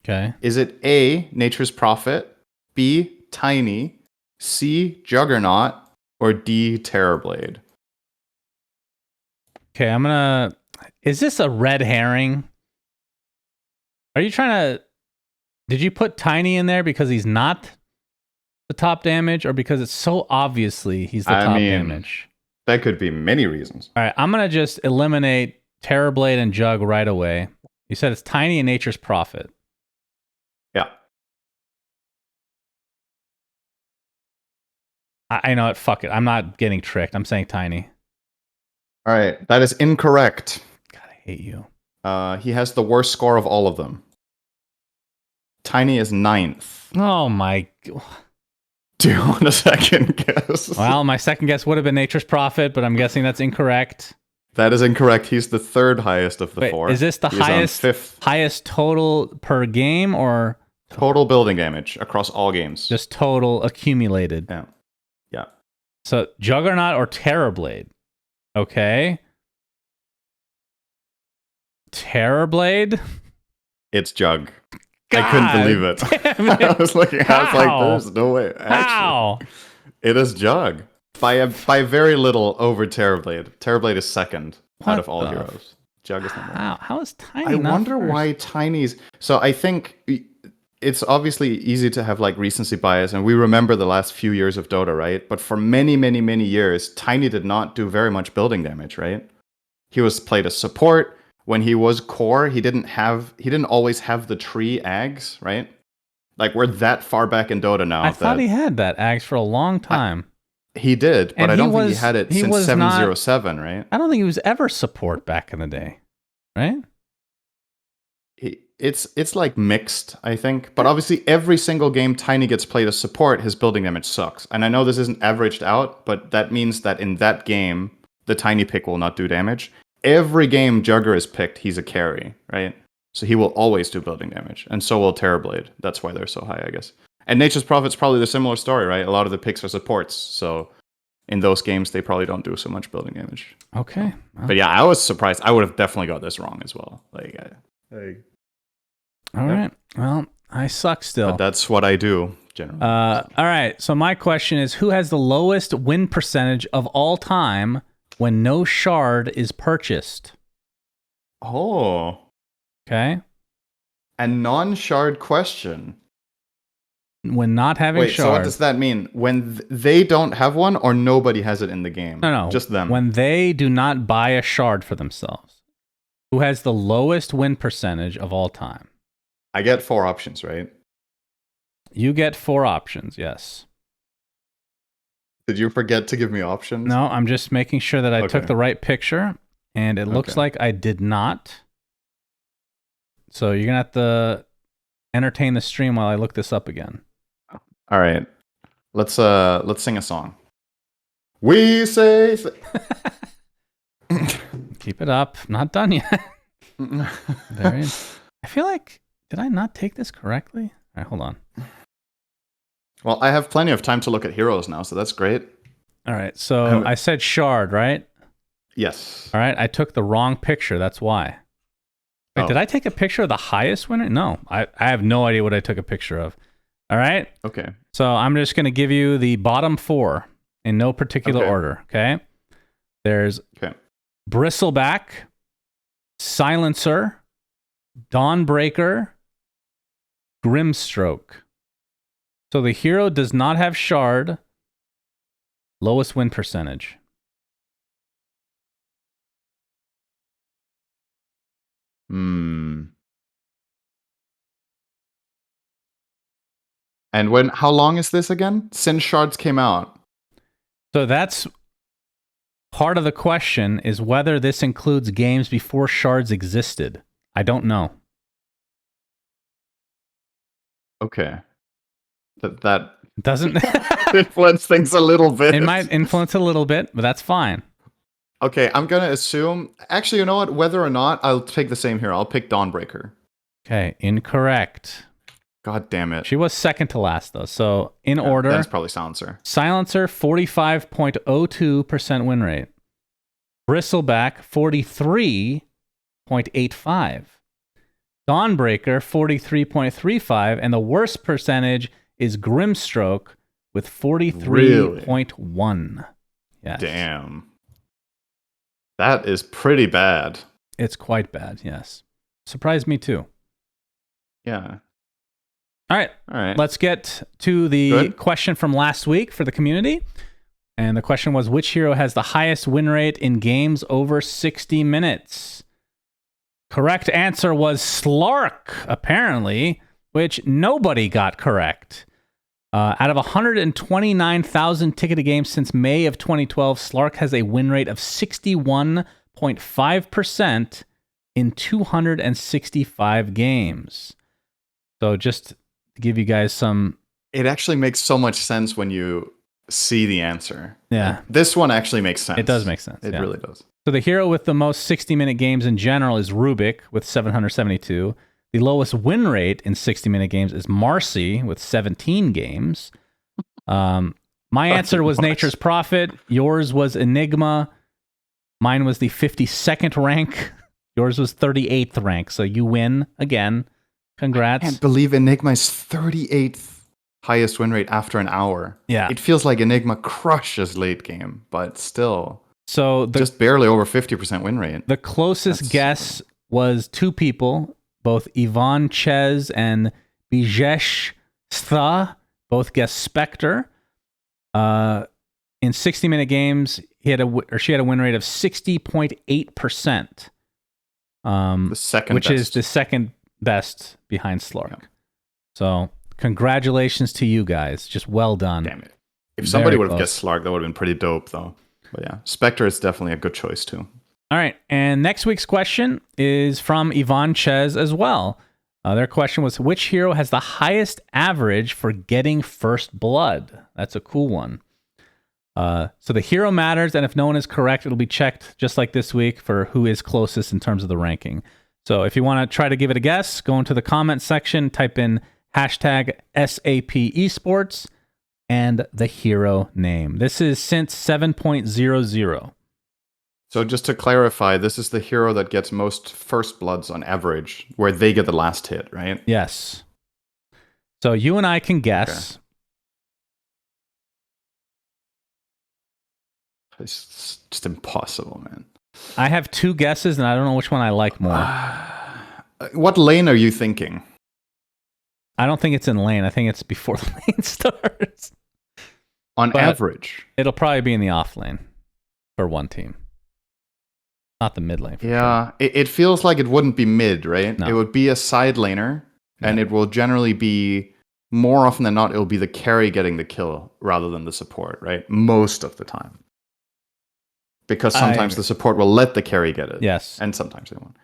Speaker 1: Okay.
Speaker 2: Is it A, Nature's Prophet, B, Tiny, C, Juggernaut, or D, Terrorblade?
Speaker 1: Okay, I'm gonna... Is this a red herring? Are you trying to... Did you put Tiny in there because he's not the top damage or because it's so obviously he's the top damage?
Speaker 2: That could be many reasons.
Speaker 1: All right, I'm going to just eliminate Terrorblade and Jug right away. You said it's Tiny and Nature's Prophet.
Speaker 2: Yeah.
Speaker 1: I know it. Fuck it. I'm not getting tricked. I'm saying Tiny.
Speaker 2: All right, that is incorrect.
Speaker 1: God, I hate you.
Speaker 2: He has the worst score of all of them. Tiny is 9th.
Speaker 1: Oh my...
Speaker 2: Do you want a second guess?
Speaker 1: Well, my second guess would have been Nature's Prophet, but I'm guessing that's incorrect.
Speaker 2: That is incorrect. He's the 3rd highest of the
Speaker 1: Wait,
Speaker 2: 4.
Speaker 1: Is this the highest total per game or...
Speaker 2: Total building damage across all games.
Speaker 1: Just total accumulated.
Speaker 2: Yeah. Yeah.
Speaker 1: So Juggernaut or Terrorblade? Okay. Terrorblade?
Speaker 2: It's Jug.
Speaker 1: God,
Speaker 2: I couldn't believe it. I was looking, I was like, there's no way. Actually, it is Jug. By very little over Terrorblade. Terrorblade is 2nd out of all heroes. Jug is number 1.
Speaker 1: How is Tiny
Speaker 2: I
Speaker 1: not
Speaker 2: wonder
Speaker 1: first?
Speaker 2: why Tiny's... So I think it's obviously easy to have like recency bias, and we remember the last few years of Dota, right? But for many, many, many years, Tiny did not do very much building damage, right? He was played as support. When he was core, he didn't always have the tree ags, right? Like, we're that far back in Dota now.
Speaker 1: I thought he had that ags for a long time.
Speaker 2: He did, but I don't think he had it since 707, right?
Speaker 1: I don't think he was ever support back in the day, right?
Speaker 2: It's like mixed, I think. But obviously, every single game Tiny gets played as support, his building damage sucks. And I know this isn't averaged out, but that means that in that game, the Tiny pick will not do damage. Every game Jugger is picked, he's a carry, right? So he will always do building damage. And so will Terrorblade. That's why they're so high, I guess. And Nature's Prophet's probably the similar story, right? A lot of the picks are supports. So in those games, they probably don't do so much building damage.
Speaker 1: Okay.
Speaker 2: Well. But yeah, I was surprised. I would have definitely got this wrong as well.
Speaker 1: All right. Well, I suck still.
Speaker 2: But that's what I do, generally.
Speaker 1: All right. So my question is, who has the lowest win percentage of all time when no shard is purchased?
Speaker 2: Oh.
Speaker 1: Okay.
Speaker 2: A non-shard question.
Speaker 1: When not having shard.
Speaker 2: So what does that mean? When they don't have one or nobody has it in the game?
Speaker 1: No.
Speaker 2: Just them.
Speaker 1: When they do not buy a shard for themselves. Who has the lowest win percentage of all time?
Speaker 2: I get 4 options, right?
Speaker 1: You get 4 options, yes.
Speaker 2: Did you forget to give me options?
Speaker 1: No, I'm just making sure that I took the right picture, and it looks like I did not. So you're going to have to entertain the stream while I look this up again.
Speaker 2: All right. Let's sing a song. We say...
Speaker 1: Keep it up. Not done yet. I feel like... Did I not take this correctly? All right, hold on.
Speaker 2: Well, I have plenty of time to look at heroes now, so that's great.
Speaker 1: All right, so I said shard, right?
Speaker 2: Yes.
Speaker 1: All right, I took the wrong picture. That's why. Wait, did I take a picture of the highest winner? No, I have no idea what I took a picture of. All right?
Speaker 2: Okay.
Speaker 1: So I'm just going to give you the bottom 4 in no particular order, okay? There's Bristleback, Silencer, Dawnbreaker, Grimstroke. So the hero does not have shard. Lowest win percentage.
Speaker 2: And how long is this again? Since shards came out.
Speaker 1: So that's part of the question, is whether this includes games before shards existed. I don't know.
Speaker 2: Okay. That
Speaker 1: Doesn't
Speaker 2: influence things a little bit.
Speaker 1: It might influence a little bit, but that's fine.
Speaker 2: Okay, I'm gonna assume. Actually, you know what? Whether or not, I'll take the same here. I'll pick Dawnbreaker.
Speaker 1: Okay, incorrect.
Speaker 2: God damn it.
Speaker 1: She was second to last, though. So, in order...
Speaker 2: That's probably Silencer.
Speaker 1: Silencer, 45.02% win rate. Bristleback, 43.85. Dawnbreaker, 43.35. And the worst percentage is Grimstroke with 43.1. Yes.
Speaker 2: Damn. That is pretty bad.
Speaker 1: It's quite bad, yes. Surprised me, too.
Speaker 2: Yeah.
Speaker 1: All right. Let's get to the question from last week for the community. And the question was, which hero has the highest win rate in games over 60 minutes? Correct answer was Slark, apparently, which nobody got correct. Out of 129,000 ticketed games since May of 2012, Slark has a win rate of 61.5% in 265 games. So just give you guys some...
Speaker 2: It actually makes so much sense when you see the answer.
Speaker 1: Yeah.
Speaker 2: This one actually makes sense.
Speaker 1: It does make sense.
Speaker 2: It really does.
Speaker 1: So the hero with the most 60-minute games in general is Rubik with 772. The lowest win rate in 60-minute games is Marcy with 17 games. My answer was Nature's Prophet. Yours was Enigma. Mine was the 52nd rank. Yours was 38th rank. So you win again. Congrats.
Speaker 2: I can't believe Enigma's 38th highest win rate after an hour.
Speaker 1: Yeah.
Speaker 2: It feels like Enigma crushes late game, but still.
Speaker 1: So
Speaker 2: just barely over 50% win rate.
Speaker 1: The closest guess was two people, both Ivan Ches and Bijesh Stha, both guessed Spectre. In 60-minute games, she had a win rate of 60.8%.
Speaker 2: The second
Speaker 1: which
Speaker 2: best.
Speaker 1: is the second best behind Slark. Yeah. So, congratulations to you guys. Just well done.
Speaker 2: Damn it. If somebody would have guessed Slark, that would have been pretty dope, though. But yeah, Spectre is definitely a good choice, too.
Speaker 1: All right. And next week's question is from Ivan Ches as well. Their question was, which hero has the highest average for getting first blood? That's a cool one. So the hero matters, and if no one is correct, it'll be checked just like this week for who is closest in terms of the ranking. So if you want to try to give it a guess, go into the comment section, type in hashtag SAP Esports and the hero name. This is since 7.00.
Speaker 2: So just to clarify, this is the hero that gets most first bloods on average, where they get the last hit, right?
Speaker 1: Yes. So you and I can guess.
Speaker 2: Okay. It's just impossible, man.
Speaker 1: I have two guesses, and I don't know which one I like more.
Speaker 2: What lane are you thinking?
Speaker 1: I don't think it's in lane. I think it's before the lane starts.
Speaker 2: On average?
Speaker 1: It'll probably be in the off lane for one team. Not the mid lane.
Speaker 2: Yeah, it feels like it wouldn't be mid, right?
Speaker 1: No.
Speaker 2: It would be a side laner, and it will generally be, more often than not, it will be the carry getting the kill rather than the support, right? Most of the time. Because sometimes the support will let the carry get it.
Speaker 1: Yes.
Speaker 2: And sometimes they won't.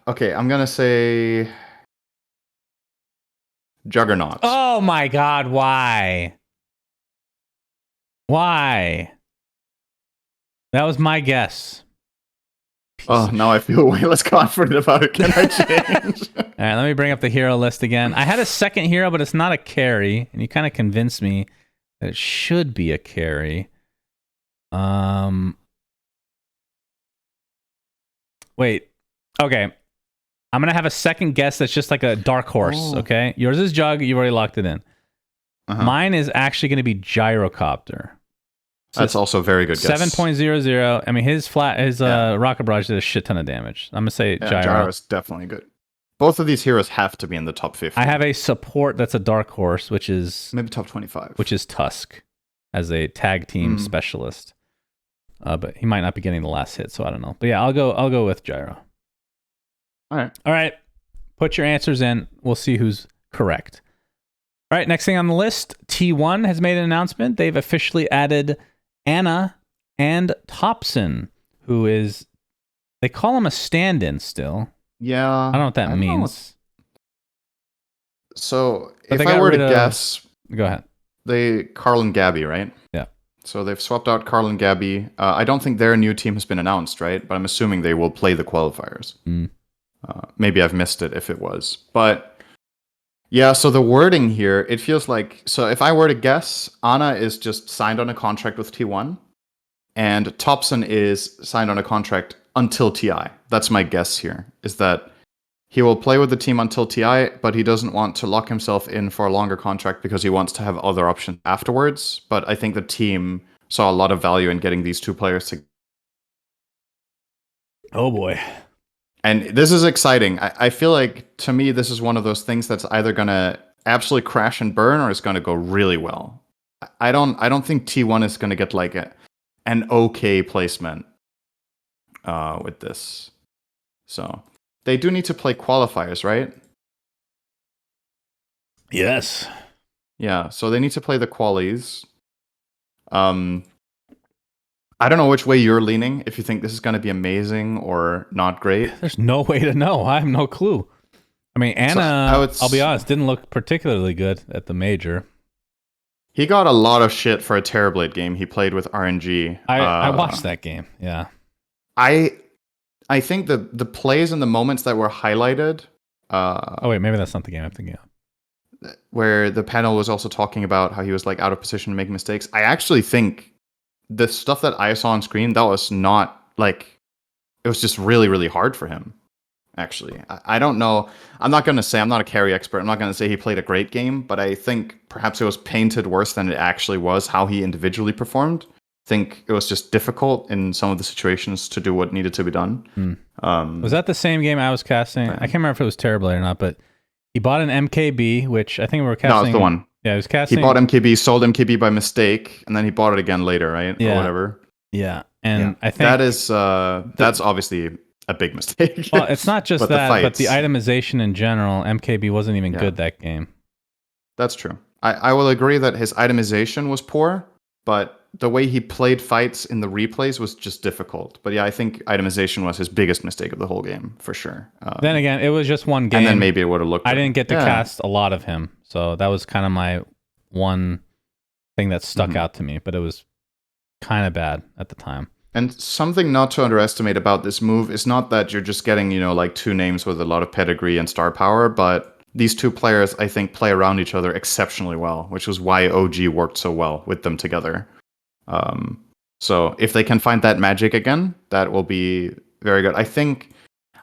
Speaker 2: Okay, I'm going to say Juggernaut.
Speaker 1: Oh my god, why? Why? That was my guess.
Speaker 2: Oh, now I feel way less confident about it. Can I change?
Speaker 1: All right, let me bring up the hero list again. I had a second hero, but it's not a carry, and you kind of convinced me that it should be a carry. Wait. Okay. I'm going to have a second guess that's just like a dark horse, okay? Yours is Jug. You've already locked it in. Mine is actually going to be Gyrocopter. So
Speaker 2: that's also a very good guess.
Speaker 1: 7.00. I mean, his Rocket Barrage did a shit ton of damage. I'm going to say Gyro.
Speaker 2: Gyro's definitely good. Both of these heroes have to be in the top 50.
Speaker 1: I have a support that's a dark horse, which is
Speaker 3: Maybe top 25.
Speaker 1: which is Tusk as a tag team specialist. But he might not be getting the last hit, so I don't know. But yeah, I'll go with Gyro.
Speaker 3: All
Speaker 1: right. Put your answers in. We'll see who's correct. All right, next thing on the list, T1 has made an announcement. They've officially added Ana and Topson, who is, they call him a stand-in still.
Speaker 3: Yeah.
Speaker 1: I don't know what that means.
Speaker 2: So
Speaker 1: But
Speaker 2: if
Speaker 1: they
Speaker 2: I
Speaker 1: got
Speaker 2: were to
Speaker 1: rid of-
Speaker 2: guess,
Speaker 1: Go ahead.
Speaker 2: Carl and Gabby, right?
Speaker 1: Yeah.
Speaker 2: So they've swapped out Carl and Gabby. I don't think their new team has been announced, right? But I'm assuming they will play the qualifiers. Maybe I've missed it if it was. But yeah, so the wording here, it feels like, so if I were to guess, Ana is just signed on a contract with T1, and Topson is signed on a contract until TI. That's my guess here, is that he will play with the team until TI, but he doesn't want to lock himself in for a longer contract because he wants to have other options afterwards. But I think the team saw a lot of value in getting these two players together.
Speaker 1: Oh boy.
Speaker 2: And this is exciting. I feel like, to me, this is one of those things that's either going to absolutely crash and burn or it's going to go really well. I don't think T1 is going to get like an okay placement with this. So they do need to play qualifiers, right?
Speaker 1: Yes.
Speaker 2: Yeah, so they need to play the qualies. I don't know which way you're leaning, if you think this is going to be amazing or not great.
Speaker 1: There's no way to know. I have no clue. I mean, Ana, I'll be honest, didn't look particularly good at the major.
Speaker 2: He got a lot of shit for a Terrorblade game he played with RNG.
Speaker 1: I watched that game, yeah.
Speaker 2: I think the plays and the moments that were highlighted...
Speaker 1: oh wait, maybe that's not the game I'm thinking of.
Speaker 2: Where the panel was also talking about how he was like out of position to make mistakes. I actually think the stuff that I saw on screen, that was not like, it was just really, really hard for him. Actually, I don't know. I'm not going to say, I'm not a carry expert. I'm not going to say he played a great game, but I think perhaps it was painted worse than it actually was, how he individually performed. I think it was just difficult in some of the situations to do what needed to be done.
Speaker 1: Was that the same game I was casting? I can't remember if it was Terrorblade or not, but he bought an MKB, which I think we were casting.
Speaker 2: No, it's the one.
Speaker 1: Yeah, he was casting.
Speaker 2: He bought MKB, sold MKB by mistake, and then he bought it again later, right?
Speaker 1: Yeah.
Speaker 2: Or whatever.
Speaker 1: Yeah, and I think
Speaker 2: that is that's obviously a big mistake.
Speaker 1: Well, it's not just
Speaker 2: but
Speaker 1: that, but the itemization in general, MKB wasn't even good that game.
Speaker 2: That's true. I will agree that his itemization was poor, but the way he played fights in the replays was just difficult. But yeah, I think itemization was his biggest mistake of the whole game, for sure.
Speaker 1: Then again, it was just one game.
Speaker 2: And then maybe it would have looked
Speaker 1: I
Speaker 2: good.
Speaker 1: didn't get to cast a lot of him, so that was kind of my one thing that stuck out to me, but it was kind of bad at the time.
Speaker 2: And something not to underestimate about this move is not that you're just getting, like two names with a lot of pedigree and star power, but these two players, I think, play around each other exceptionally well, which was why OG worked so well with them together. So if they can find that magic again, that will be very good. I think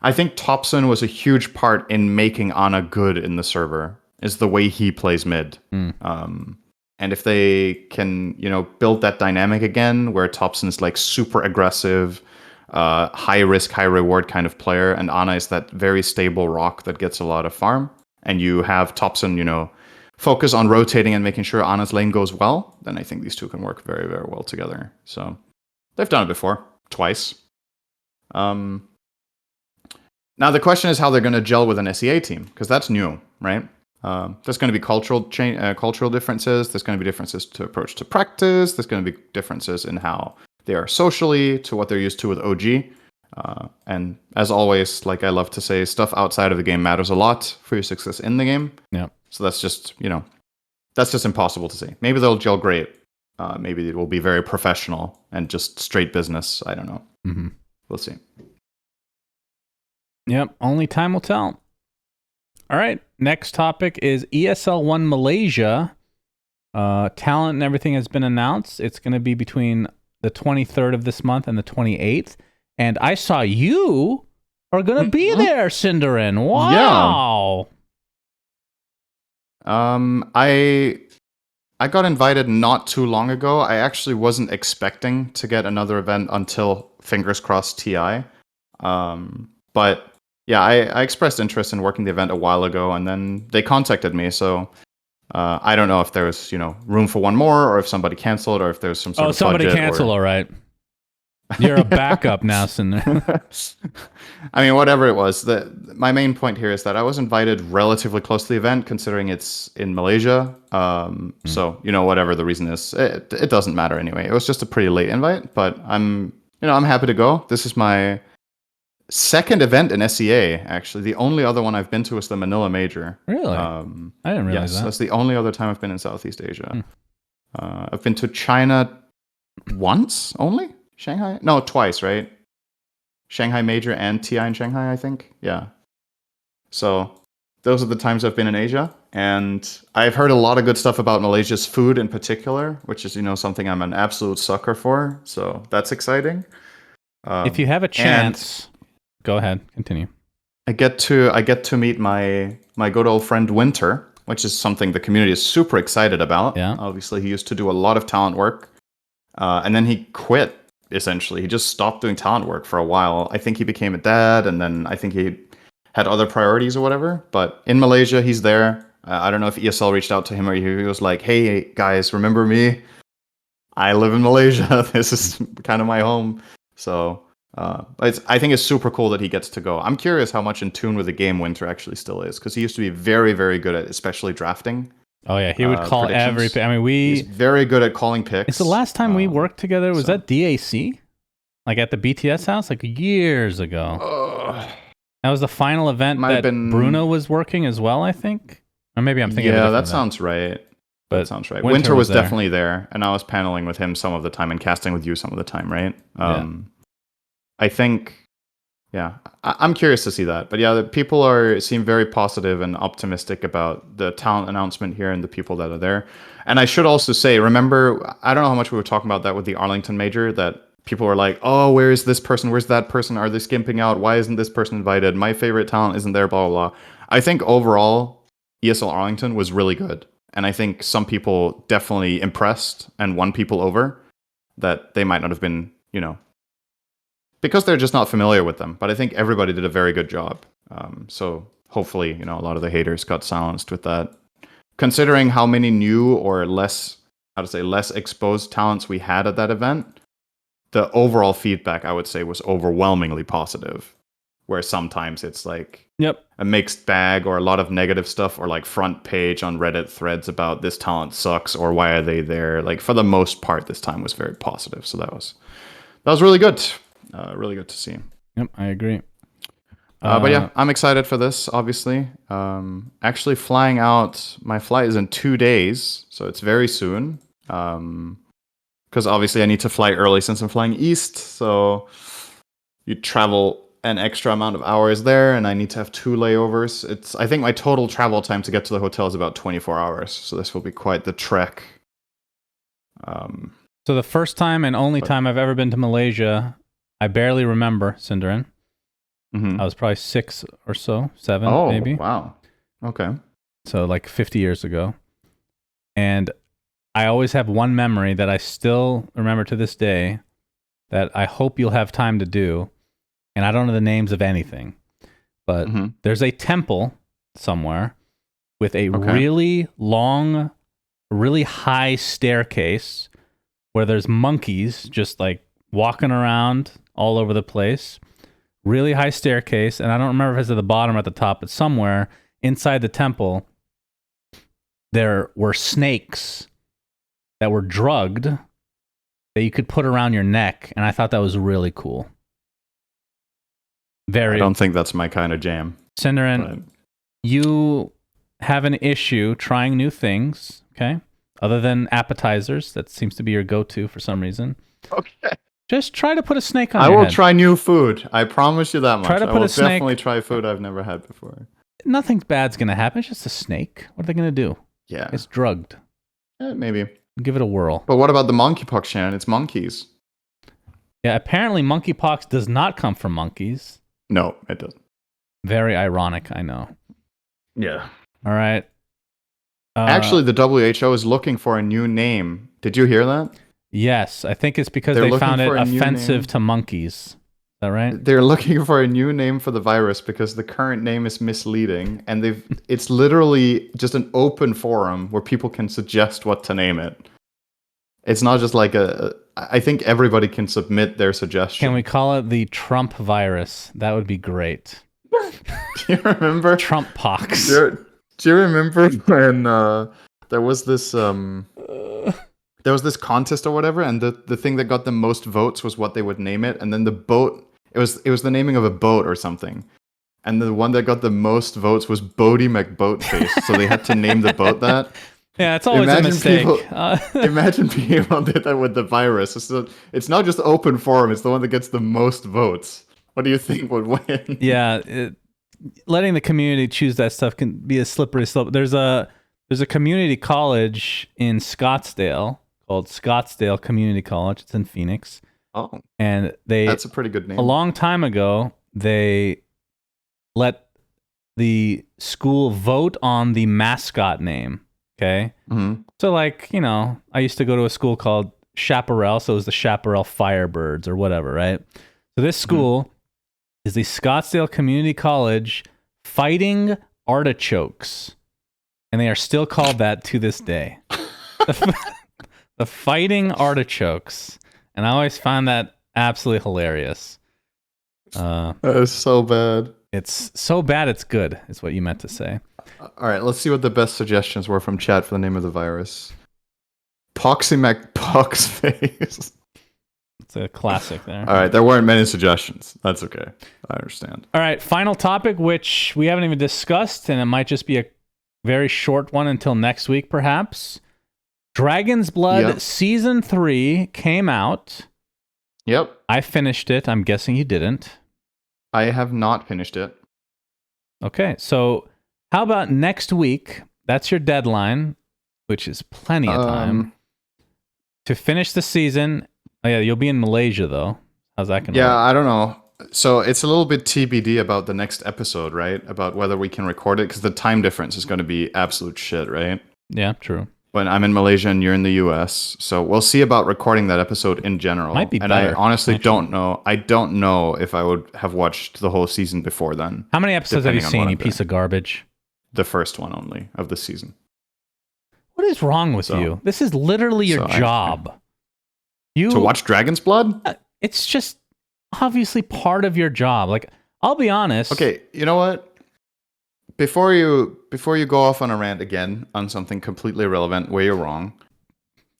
Speaker 2: Topson was a huge part in making Ana good in the server, is the way he plays mid. And if they can, build that dynamic again, where Topson's like super aggressive, high risk, high reward kind of player, and Ana is that very stable rock that gets a lot of farm, and you have Topson, focus on rotating and making sure Ana's lane goes well, then I think these two can work very, very well together. So they've done it before, twice. Now the question is how they're going to gel with an SEA team, because that's new, right? There's going to be cultural differences. There's going to be differences to approach to practice. There's going to be differences in how they are socially to what they're used to with OG. And as always, like I love to say, stuff outside of the game matters a lot for your success in the game.
Speaker 1: Yeah.
Speaker 2: So that's just, that's just impossible to say. Maybe they'll gel great. Maybe it will be very professional and just straight business. I don't know. We'll see.
Speaker 1: Yep. Only time will tell. All right. Next topic is ESL One Malaysia. Talent and everything has been announced. It's going to be between the 23rd of this month and the 28th. And I saw you are going to be there, Cinderin. Wow.
Speaker 2: Yeah. I got invited not too long ago. I actually wasn't expecting to get another event until, fingers crossed, TI. But yeah, I expressed interest in working the event a while ago, and then they contacted me. So I don't know if there's room for one more, or if somebody canceled, or if there's some sort of
Speaker 1: somebody
Speaker 2: budget
Speaker 1: canceled.
Speaker 2: or...
Speaker 1: All right. You're a backup now, Cinder.
Speaker 2: I mean, whatever it was, my main point here is that I was invited relatively close to the event, considering it's in Malaysia. So, whatever the reason is, it doesn't matter anyway. It was just a pretty late invite, but I'm happy to go. This is my second event in SEA, actually. The only other one I've been to was the Manila Major.
Speaker 1: Really? I didn't realize that.
Speaker 2: That's the only other time I've been in Southeast Asia. I've been to China once only? Shanghai? No, twice, right? Shanghai Major and TI in Shanghai, I think. Yeah. So those are the times I've been in Asia. And I've heard a lot of good stuff about Malaysia's food in particular, which is, something I'm an absolute sucker for. So that's exciting.
Speaker 1: If you have a chance, go ahead, continue.
Speaker 2: I get to meet my good old friend Winter, which is something the community is super excited about.
Speaker 1: Yeah.
Speaker 2: Obviously, he used to do a lot of talent work. And then he quit. Essentially, he just stopped doing talent work for a while. I think he became a dad, and then I think he had other priorities or whatever. But in Malaysia, he's there. I don't know if ESL reached out to him, or he was like, "Hey guys, remember me? I live in Malaysia. This is kind of my home." So I think it's super cool that he gets to go. I'm curious how much in tune with the game Winter actually still is, because he used to be very, very good at especially drafting.
Speaker 1: Oh yeah, he would call every pick. I mean,
Speaker 2: he's very good at calling picks.
Speaker 1: It's the last time we worked together. Was that DAC? Like at the BTS house, like years ago. That was the final event that Bruno was working as well, I think. Or maybe I'm thinking.
Speaker 2: Yeah, that sounds right. But that sounds right. Winter was definitely there, and I was paneling with him some of the time and casting with you some of the time, right? I think. Yeah, I'm curious to see that. But yeah, the people seem very positive and optimistic about the talent announcement here and the people that are there. And I should also say, remember, I don't know how much we were talking about that with the Arlington Major, that people were like, oh, where is this person? Where's that person? Are they skimping out? Why isn't this person invited? My favorite talent isn't there, blah, blah, blah. I think overall, ESL Arlington was really good. And I think some people definitely impressed and won people over that they might not have been, because they're just not familiar with them. But I think everybody did a very good job. So hopefully, a lot of the haters got silenced with that. Considering how many new or less exposed talents we had at that event, the overall feedback, I would say, was overwhelmingly positive. Where sometimes it's like a mixed bag, or a lot of negative stuff, or like front page on Reddit threads about this talent sucks, or why are they there? Like, for the most part, this time was very positive. So that was really good. Really good to see.
Speaker 1: Yep, I agree.
Speaker 2: But yeah, I'm excited for this, obviously. Actually flying out, my flight is in 2 days, so it's very soon. Because obviously I need to fly early since I'm flying east, so you travel an extra amount of hours there, and I need to have 2 layovers. I think my total travel time to get to the hotel is about 24 hours, so this will be quite the trek.
Speaker 1: So the first time and only time I've ever been to Malaysia, I barely remember, Cinderin.
Speaker 2: Mm-hmm.
Speaker 1: I was probably 6 or so, 7 maybe.
Speaker 2: Oh, wow. Okay.
Speaker 1: So like 50 years ago. And I always have one memory that I still remember to this day that I hope you'll have time to do. And I don't know the names of anything. But there's a temple somewhere with a really long, really high staircase where there's monkeys just like walking around all over the place. Really high staircase, and I don't remember if it's at the bottom or at the top, but somewhere inside the temple, there were snakes that were drugged that you could put around your neck, and I thought that was really cool.
Speaker 2: I don't think that's my kind of jam.
Speaker 1: Cinderin, you have an issue trying new things, okay? Other than appetizers, that seems to be your go-to for some reason.
Speaker 2: Okay.
Speaker 1: Just try to put a snake on your head.
Speaker 2: I will try new food. I promise you that much.
Speaker 1: Try to put
Speaker 2: I will
Speaker 1: a snake.
Speaker 2: definitely try food I've never had before.
Speaker 1: Nothing bad's going to happen. It's just a snake. What are they going to do?
Speaker 2: Yeah.
Speaker 1: It's drugged.
Speaker 2: Maybe.
Speaker 1: Give it a whirl.
Speaker 2: But what about the monkeypox, Shannon? It's monkeys.
Speaker 1: Yeah, apparently monkeypox does not come from monkeys.
Speaker 2: No, it doesn't.
Speaker 1: Very ironic, I know.
Speaker 2: Yeah.
Speaker 1: All right.
Speaker 2: Actually, the WHO is looking for a new name. Did you hear that?
Speaker 1: Yes, I think it's because
Speaker 2: They're
Speaker 1: they found it
Speaker 2: looking for a new
Speaker 1: offensive
Speaker 2: name.
Speaker 1: to monkeys. that right?
Speaker 2: They're looking for a new name for the virus because the current name is misleading, and it's literally just an open forum where people can suggest what to name it. It's not just like I think everybody can submit their suggestion.
Speaker 1: Can we call it the Trump virus? That would be great.
Speaker 2: Do you remember
Speaker 1: Trump pox?
Speaker 2: Do you remember when there was this contest or whatever, and the thing that got the most votes was what they would name it, and then the boat it was the naming of a boat or something, and the one that got the most votes was Bodie McBoatface, so they had to name the boat that.
Speaker 1: Yeah, it's always a mistake.
Speaker 2: Imagine people did that with the virus. It's not just open forum; it's the one that gets the most votes. What do you think would win?
Speaker 1: Yeah, letting the community choose that stuff can be a slippery slope. There's a community college in Scottsdale called Scottsdale Community College. It's in Phoenix.
Speaker 2: Oh,
Speaker 1: and
Speaker 2: that's a pretty good name.
Speaker 1: A long time ago, they let the school vote on the mascot name. Okay.
Speaker 2: Mm-hmm.
Speaker 1: So, like, I used to go to a school called Chaparral, so it was the Chaparral Firebirds or whatever, right? So this school is the Scottsdale Community College Fighting Artichokes, and they are still called that to this day. The Fighting Artichokes, and I always find that absolutely hilarious.
Speaker 2: That is so bad.
Speaker 1: It's so bad it's good, is what you meant to say.
Speaker 2: All right, let's see what the best suggestions were from chat for the name of the virus. Poxymac Poxface.
Speaker 1: It's a classic there.
Speaker 2: All right, there weren't many suggestions. That's okay. I understand.
Speaker 1: All right, final topic, which we haven't even discussed, and it might just be a very short one until next week, perhaps. Dragon's Blood Season 3 came out.
Speaker 2: Yep.
Speaker 1: I finished it. I'm guessing you didn't.
Speaker 2: I have not finished it.
Speaker 1: Okay, so how about next week? That's your deadline, which is plenty of time to finish the season. Oh yeah, you'll be in Malaysia though. How's that going to work?
Speaker 2: Yeah, I don't know. So it's a little bit TBD about the next episode, right? About whether we can record it, because the time difference is going to be absolute shit, right?
Speaker 1: Yeah, true.
Speaker 2: When I'm in Malaysia and you're in the US. So we'll see about recording that episode in general.
Speaker 1: Might be
Speaker 2: and
Speaker 1: better,
Speaker 2: I honestly
Speaker 1: actually.
Speaker 2: don't know. I don't know if I would have watched the whole season before then.
Speaker 1: How many episodes have you
Speaker 2: depending on
Speaker 1: seen,
Speaker 2: what
Speaker 1: you
Speaker 2: I'm
Speaker 1: piece
Speaker 2: doing.
Speaker 1: of garbage?
Speaker 2: The first one only of the season.
Speaker 1: What is wrong with you? This is literally your job.
Speaker 2: To watch Dragon's Blood?
Speaker 1: It's just obviously part of your job. Like, I'll be honest.
Speaker 2: Okay, you know what? Before you go off on a rant again on something completely irrelevant where you're wrong,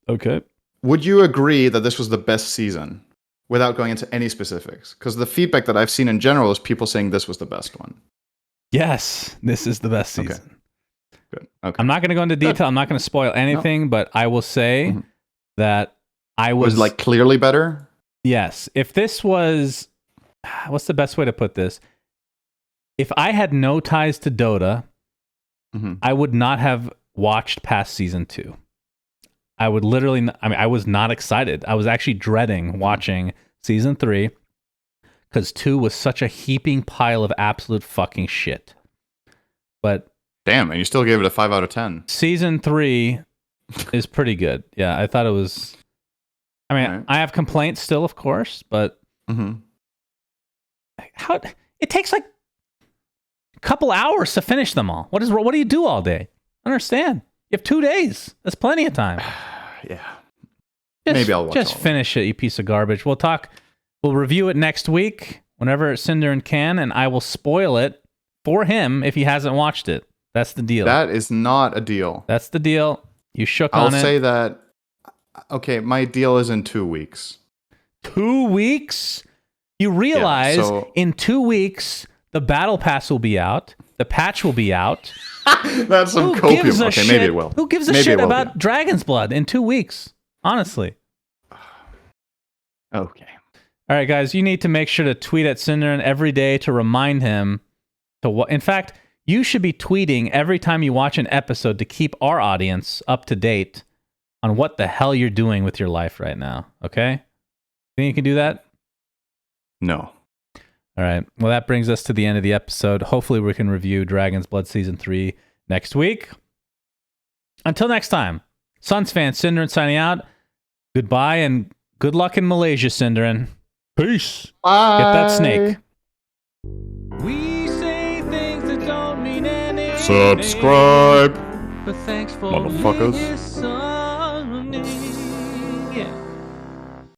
Speaker 1: Okay.
Speaker 2: would you agree that this was the best season without going into any specifics? Because the feedback that I've seen in general is people saying this was the best one.
Speaker 1: Yes, this is the best season.
Speaker 2: Okay. Good. Okay.
Speaker 1: I'm not going to go into detail. I'm not going to spoil anything, but I will say that I was
Speaker 2: like clearly better?
Speaker 1: Yes. If this was, what's the best way to put this? If I had no ties to Dota, I would not have watched past season 2. I would literally, I was not excited. I was actually dreading watching season 3 because 2 was such a heaping pile of absolute fucking shit. But
Speaker 2: damn, and you still gave it a 5 out of 10.
Speaker 1: Season 3 is pretty good. Yeah, I thought it was. I mean, I have complaints still, of course, but how it takes like a couple hours to finish them all. What do you do all day? I don't understand. You have 2 days. That's plenty of time.
Speaker 2: Yeah.
Speaker 1: Maybe
Speaker 2: I'll watch
Speaker 1: just finish it, you piece of garbage. We'll review it next week whenever Cinderin can, and I will spoil it for him if he hasn't watched it. That's the deal.
Speaker 2: That is not a deal.
Speaker 1: That's the deal. You shook on it.
Speaker 2: I'll say that. Okay, my deal is in 2 weeks.
Speaker 1: 2 weeks? You realize in 2 weeks, the battle pass will be out. The patch will be out.
Speaker 2: That's some copium. Okay, maybe it will.
Speaker 1: Who gives a shit about Dragon's Blood in 2 weeks? Honestly.
Speaker 2: Okay.
Speaker 1: All right, guys, you need to make sure to tweet at Cinderin every day to remind him to what. In fact, you should be tweeting every time you watch an episode to keep our audience up to date on what the hell you're doing with your life right now. Okay? Think you can do that?
Speaker 2: No.
Speaker 1: All right. Well, that brings us to the end of the episode. Hopefully, we can review Dragon's Blood Season 3 next week. Until next time, SUNSfan, Cinderin signing out. Goodbye and good luck in Malaysia, Cinderin. Peace.
Speaker 2: Bye.
Speaker 1: Get that snake. We say things that don't mean anything.
Speaker 2: Subscribe.
Speaker 1: But thanks for
Speaker 2: Motherfuckers.
Speaker 1: listening.